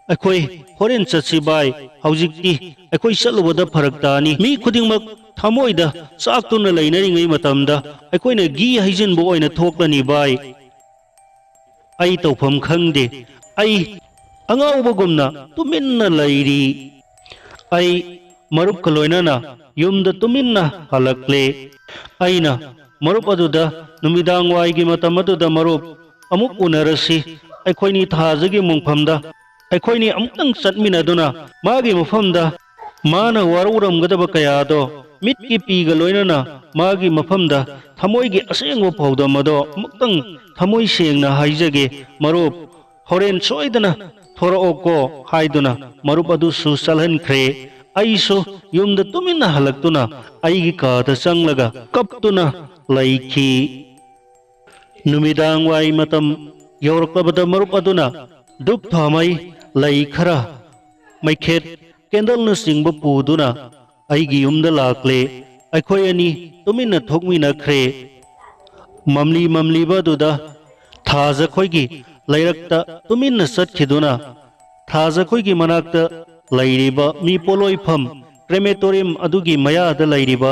अखोइ होरेन चत्सि बाय हौजिक्ति अखोइ चलुबदा फरकतानी मी खुदिंगमक थामोइदा चाक्तुना लैनरिङै मतमदा अखोइना गी हाइजिनबो ओइना थोक्लनी बाय आई तौफम खंगदे आई अंगाउबगुमना तुमिन्ना लैरी आई मरुप कलोइनाना युमदा तुमिन्ना हलक्ले आइना मरुप अदुदा नुमिदांग वाइगी मतम अदुदा मरुप अमुक उनरसी अखोइनी थाजगी मुंगफमदा अखोइनी अमुक्तंग चटमिनदुना मागी मफमदा माना वारुरमगदब कयादो मिटकी पीगा लोइनना मागी मफमदा थमोइगी असेंगो पौदा मदो अमुक्तंग थमोइ सेंगना हाइजगे मरुप होरेन सोइदना थोरओको हाइदुना मरुप अदुसु चलहनख्रे अइसु युमदा तुमिना हलक्तुना अइगी कादा चंगलगा कपतुना लैखी नुमिदांग वाइ मतम यौरकबदा मरुप अदुना दुप थामई लई खरा मैखेत कैंडल न सिंब पुदुना अइगी युमदा लाक्ले अखोय अनि तुमिना थोकमिनख्रे ममली ममली बदुदा थाज खोइगी लैरक्ता तुमिना सत्खिदुना थाज खोइगी मनाक्ता लैरिबा मी पोलोइफम क्रेमेटोरियम अदुगी मयादा लैरिबा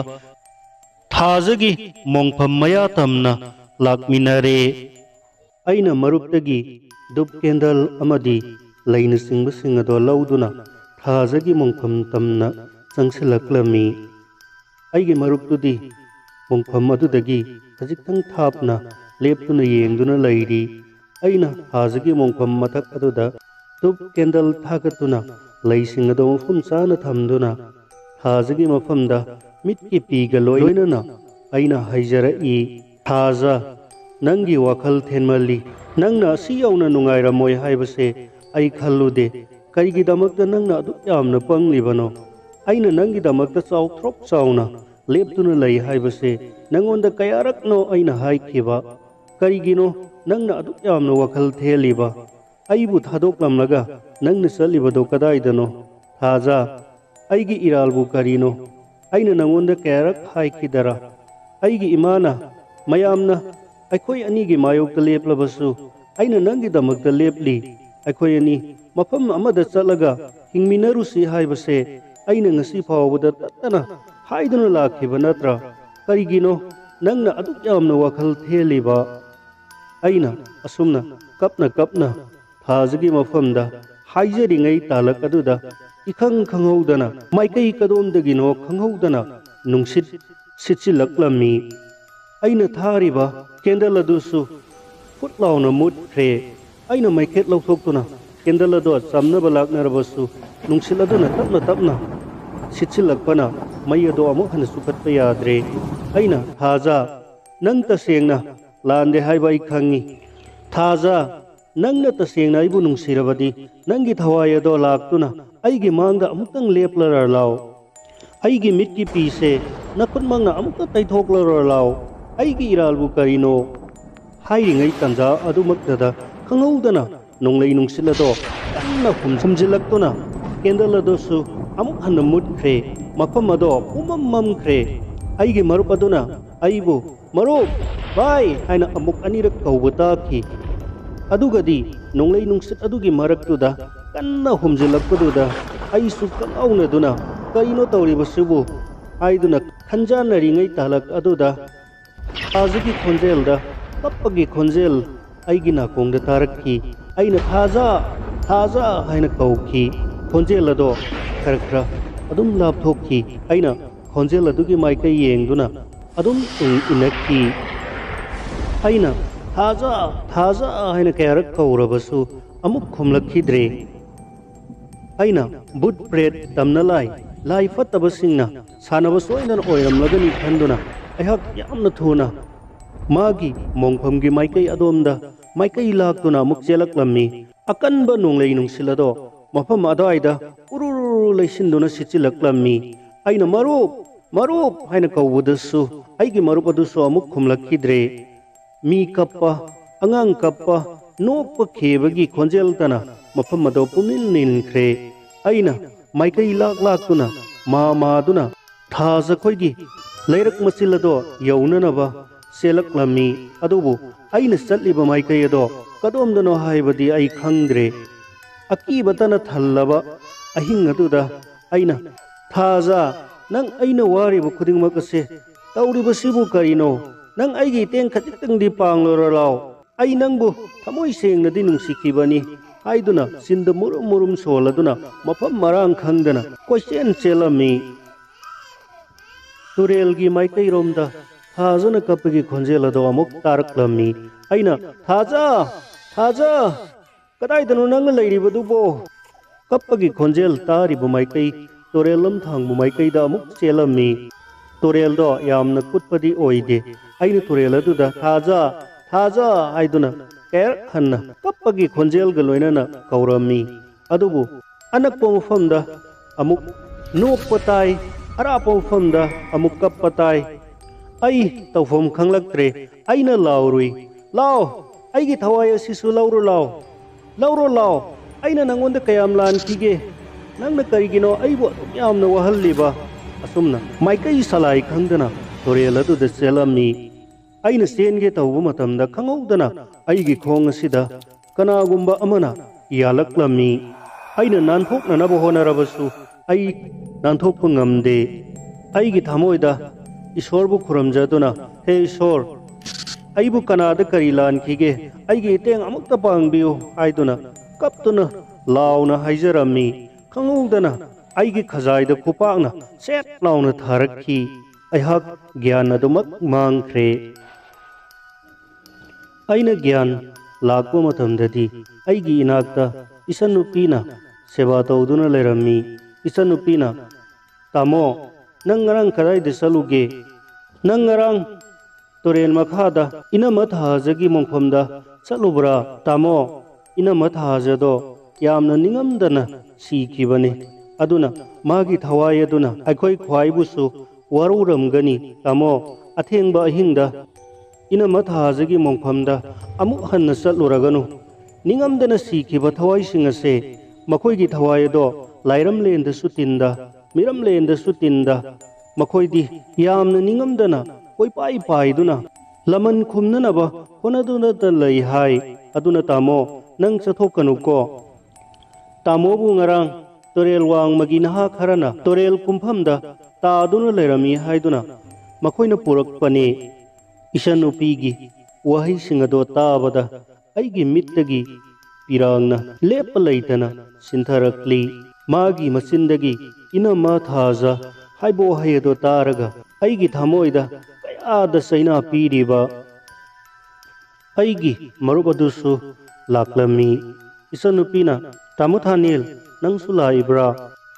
थाजगी मोंगफम मया तमना लाकमिनरे अइना मरुपतगी दुप कैंडल अमदी लैना सिंब सिंगदो लौदुना थाजगी मोंगफम तमना चंगसिलक्लमी अइगी मरुपतुदी मोंगफम अदुदगी खजिक्तंग थापना लेपतुना येंगदुना लैरी अइना थाजगी मोंगफम मथक अदुदा दुप कैंडल थागतुना लैसिंग अदो मफम चाना थमदुना थाजगी मफमदा मिटकी पीगा लोइनना अइना हाइजरई थाजा नंगी वाखल थेनमली नंगना असि यौना नुंगाइरमोय हाइबसे अइ खल्लुदे करिगिदमक्ता नंगना अदु यामना पंग्लिबनो अइना नंगिदमक्ता चाउथ्रोप चाउना लेपतुना लई हाइबसे नंगोंदा कयारकनो अइना हाइखिबा करिगिनो नंगना अदु यामना वाखल थेलिबा अइबु थादोकलमलगा नंगना चलिबदो कदाइदनो थाजा अइगी इरालबु करिनो अइना नंगोंदा कयारक हाइखिदरा अइगी इमाना मयामना अखोय अनिगी मायोक्ता लेपलबसु अइना नंगिदमक्ता लेपली अखोय अनि मफम अमदा चलगा हिंगमिनरुसी हाइबसे अइना ngasi फावबदा तत्तना हाइदुना लाखिबा नत्रा करिगिनो नंगना अदुक यामना वाखल थेलिबा अइना असुमना कपना कपना थाजगी मफमदा हाइजरिङै तालक अदुदा इखंग खंगौदना माइकई कदोमदगिनो खंगौदना नुंसित सिचिलक्लमी अइना थारिबा कैंडल अदुसु फुटलाउना मुटख्रे अइना माइखेत लौथोक्तुना कैंडल अदो चामनबा लाक्नरबसु नुंसिल अदुना तपना तपना सिचिलक्पना मई अदो अमुक हन सुखत्पा याद्रे अइना थाजा नंग तसेंगना लांदे हाइबा अइ खंगी थाजा नंगना तसेंगना अइबु नुंसिरबदी नंगी थवाय अदो लाक्तुना अइगी मांगदा अमुक्तंग लेपलर लाओ अइगी मिटकी पीसे नखुनमंगना अमुक्ता तैथोकलर लाओ अइगी इरालबु करिनो हाइरिङै तंजा अदुमक्तदा खंगौदना नोंलै नुंसिलदो कन्ना हुमजिलक्तुना कैंडल अदोसु अमुक हन मुटख्रे मफम अदो पुमम ममख्रे अइगी मरुप अदुना अइबु मरुप बाय हाइना अमुक अनिरक कौबताखी अदुगदी नोंलै नुंसित अदुगी मरक्तुदा कन्ना हुमजिलक्पदुदा अइसु कंगौनदुना करिनो तौरिबसुबु हाइदुना खंजानरिङै तालक अदुदा थाजगी खोंजेलदा कप्पगी खोंजेल अइगी नाकोंगदा तारक्की अइना थाजा थाजा हाइना कौखी खोंजेल अदो खर खर अदुम लापथोक्की अइना खोंजेल अदुगी माइकई येंगदुना अदुम इनक्की अइना थाजा थाजा हाइना कयारक कौरबसु अमुक खुमलक्खिद्रे अइना बुट प्रेट तमना लाई फत्तबसिंगना सानब सोइनन ओइरमलगनी खंदुना अहक यामना थुना मागी मोंगफमगी माइकई अदोमदा माइकई लाक्तुना अमुक चेलक्लम्मी अकनब नोंलै नुंसिलदो मफम अदाइदा उरुरु लैसिंदुना सिचिलक्लम्मी अइना मरुप मरुप हाइना कौबदसु अइगी मरुप अदुसु अमुक खुमलक्खिद्रे मी कप्पा अंगांग कप्पा नोप खेबगी खोंजेलतना मफम अदो पुनिल निनख्रे अइना माइकई लाक्तुना मादुना थाज खोइगी लैरक मचिलदो यौननबा सेलक्लम्मी अदुबु अइना चटलिबा माइकई अदो कदोमदनो हाइबदी अइ खंग्रे अकीबतना थल्लबा अहिंग अदुदा अइना थाजा नंग अइना वारिबा खुदिंगमकसे तौरिबसिबु करिनो नंग अइगी तेंग खजिक्तंगदी पांगलोरा लाओ अइ नंगबु थमोइ सेंगनदी नुंसिखिबनी हाइदुना सिंद मुरुम मुरुम सोलदुना मफम मरांग खंगदना कोइसेन चेलमी तुरेलगी माइकई रोमदा थाजन कपगी खोंजेल अदो अमुक तारक्लमी अइना थाजा थाजा कदाइदनो नंग लैरिबदुबो कपगी खोंजेल तारिबु माइकई तोरेल लमथांगबु माइकईदा अमुक चेलमी तोरेल दो यामना कुटपदी ओइदे अइना तोरेल अदुदा थाजा थाजा हाइदुना कैर हन्ना कपगी खोंजेल गलोइना कौरमी अदुबु अनक्पो मफमदा अमुक नोकपताई अरापो मफमदा अमुक कपताई आई तौफम खंगलक्त्रे अइना लाउरुई लाओ अइगी थवाई असिसु लाउरो लाओ लाउरो लाओ अइना नंगोंदा कयाम लानखिगे नंगना करिगिनो अइबो यामना वहल्लिबा असुमना माइकई सलाई खंगदना तोरेल अदुदा चेलमी अइना सेनगे तौबु मतमदा खंगौदना अइगी खोंग असिदा कनागुंबा अमना यालक्लमी अइना नानथोकननबो होनरबसु अइ नानथोकपा ngamde अइगी थमोइदा ईश्वरबु खुरमजदुना हे ईश्वर अइबु कनादा करी लानखिगे अइगी इतेंग अमुक्ता पांगबियु हाइदुना कपतुना लाउना हाइजरमी खंगौदना अइगी खजाइदा खुपाकना सेट लाउना थारक्खी अइहाक ज्ञान अदुमक मांगख्रे अइना ज्ञान लाकपा मतमददी अइगी इनाकता इसनुपीना सेवा तौदुना लेरमी इसनुपीना तामो नंग ngarang kadaida saluge nang ngarang toren makhada ina mathaja mongphomda chalubra tamo ina mathaja do yamna ningamdana sikhibane aduna magi thawai aduna aikhoi khwaibusu waruramgani tamo athengba ahingda ina mathaja mongphomda amuk hanna chaluraganu ningamdana sikhiba thawai singase makhoi gi thawai do lairam lenda sutinda मिरम लेंद सुतिंदा मखोइदी यामना निंगमदना कोई पाई पाइदुना लमन खुमननबा होनदुना त लई हाय अदुना तामो नंग चथोकनुको तामोबु ngarang तोरेल वांग मगी नहा Kharna तोरेल कुंफमदा तादुना Laramie हाइदुना मखोइना पुरकपने इशनुपीगी वही सिंगदो ताबदा अइगी मित्तगी पिरांगना लेप लैतना सिंथरक्ली मागी मसिंदगी ina mathaja haibo hayedo taraga aigi thamoida kayada saina piriba aigi marubadusu laklami isanupina tamuthanil nangsu laibra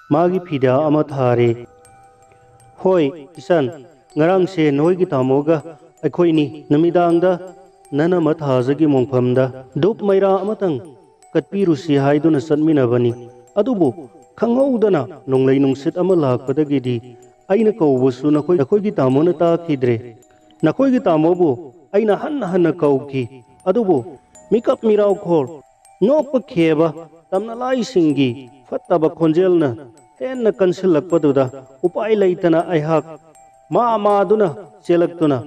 magi phida ama thare hoi isan ngarang se noigi tamoga aikhoini namidangda nana mathaja gi mongphamda dup maira amatang katpirusi haiduna sanminabani adubu खंगौदना नोंगलै नुंसित अमा लाकपदगिदी अइना कौबसु नखोइगी तामोना ताखिद्रे नखोइगी तामोबु अइना हन्ना हन्ना कौखि अदुबु मिकप मिराव खोर नोप खेबा तमना लाइसिंगी फत्तबा खोंजेलना हेन्ना कंसिलक्पदुदा उपाय लैतना अइहाक मादुना चेलक्तुना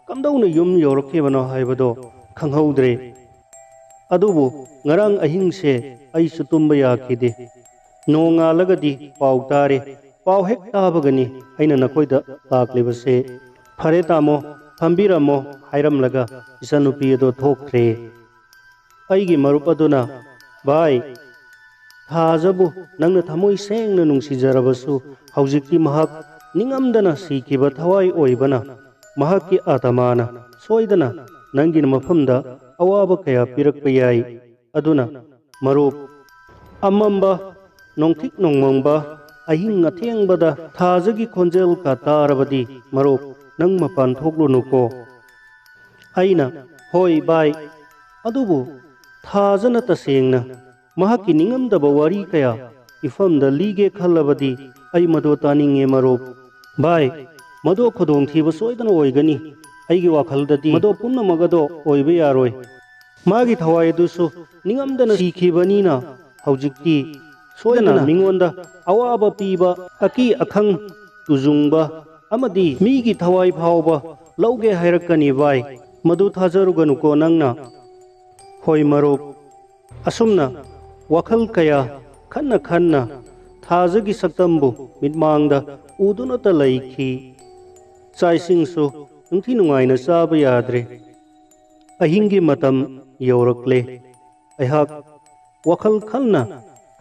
कमदौना युम यौरखेबनो हाइबदो खंगौद्रे अदुबु ngarang ahingse aisu tumba yakhide नोंगालगदी पाउ तारे पाउ हेक ताबगनी अइना नखोइदा लाक्लिबसे फरे तामो फंबिरमो हाइरमलगा इसानुपी अदो थोख्रे अइगी मरुप अदुना बाय थाजबु नंगना थमोइ सेंगना नुंसिजरबसु हौजिकती महक निंगमदना सिखिबा थवाई ओइबना महककी आत्माना सोइदना नंगिन मफमदा अवाबा कया पिरकपा याई अदुना मरुप अमम्बा नोंथिक नोंमंबा अहिंग अथेंबदा थाजगी खोंजेल का तारबदी मरोक नंग मपान थोकलुनुको अइना होय बाय अदुबु थाजना तसेंगना महकी निंगमदबा वारी कया इफमदा लीगे खल्लबदी अइ मदो तानिंगे मरोक बाय मदो खुदोंग थीब सोइदना ओइगनी अइगी वाखलददी मदो पुन्नमगदो ओइबे यारोय मागी थवाय दुसु निंगमदना सीखिबनीना हौजिकती सोयना मिंगोंदा अवाबा पीबा अकी अखंग तुजुंगबा अमदी मीगी थवाई फावबा लौगे हायरकनी बाय मदु थाजरुगनुको नंगना होय मरोक असुमना वखल कया खन्ना खन्ना थाजगी सक्तंबु मिटमांगदा उदुनता लैखी चाइसिंगसु नुंथि नुंगाइना चाबा याद्रे अहिंगी मतम यौरक्ले अहाक वखल खन्ना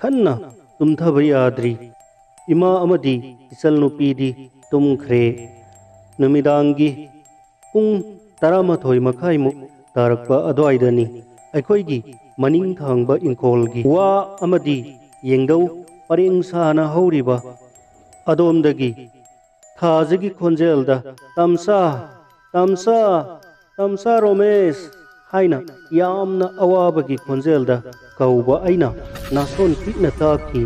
खन्ना तुम्थब याद्री इमा अमदी इसल नुपीदी तुमख्रे नमिदांगी पुंग तरामाथोई मखाइमुक तारकपा अद्वाइदनी अखोइगी मनिंग थांगबा इंकोलगी वा अमदी येंगदौ परेंग साना हौरिबा अदोमदगी थाजगी खोंजेलदा तमसा तमसा तमसा रोमेश हाइना यामना अवाबगी खोंजेलदा कौबा अइना नासोन पिकना ताकी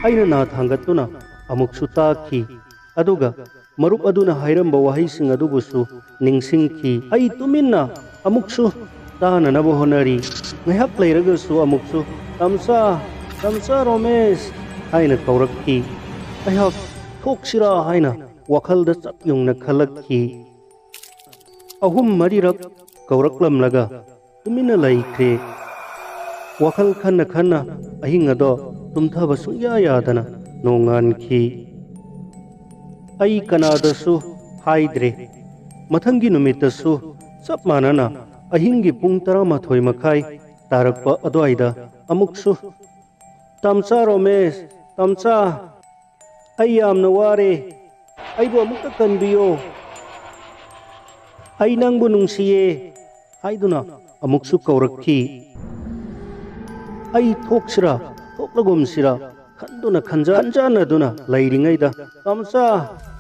अइना ना थांगतुना अमुकसु ताकी अदुगा मरुप अदुना हाइरंबा वहाइसिंग अदुबुसु निंगसिंगकी अइ तुमिन्ना अमुकसु ताननबा honorary ngahak leiragasu amuksu tamsa tamsa romesh haina kaurakki ayhak thoksira haina wakhalda chatyungna khalakki ahum marirak kauraklamlaga tumina laikre wakhal khanna khanna ahinga do tumthaba sungya yadana nonganki ai kanadasu haidre mathangi numitasu chap manana ahingi pung 12 makhai तारकपा अद्वाइदा अमुकसु तमसा रोमेश तमसा अई यामना वारे अईबु अमुक्ता कनबियो अई नंगबु नुंसिये हाइदुना अमुकसु कौरक्की अई थोक्सिरा थोक्लगुमसिरा खंदुना खंजानदुना लैरिङैदा तमसा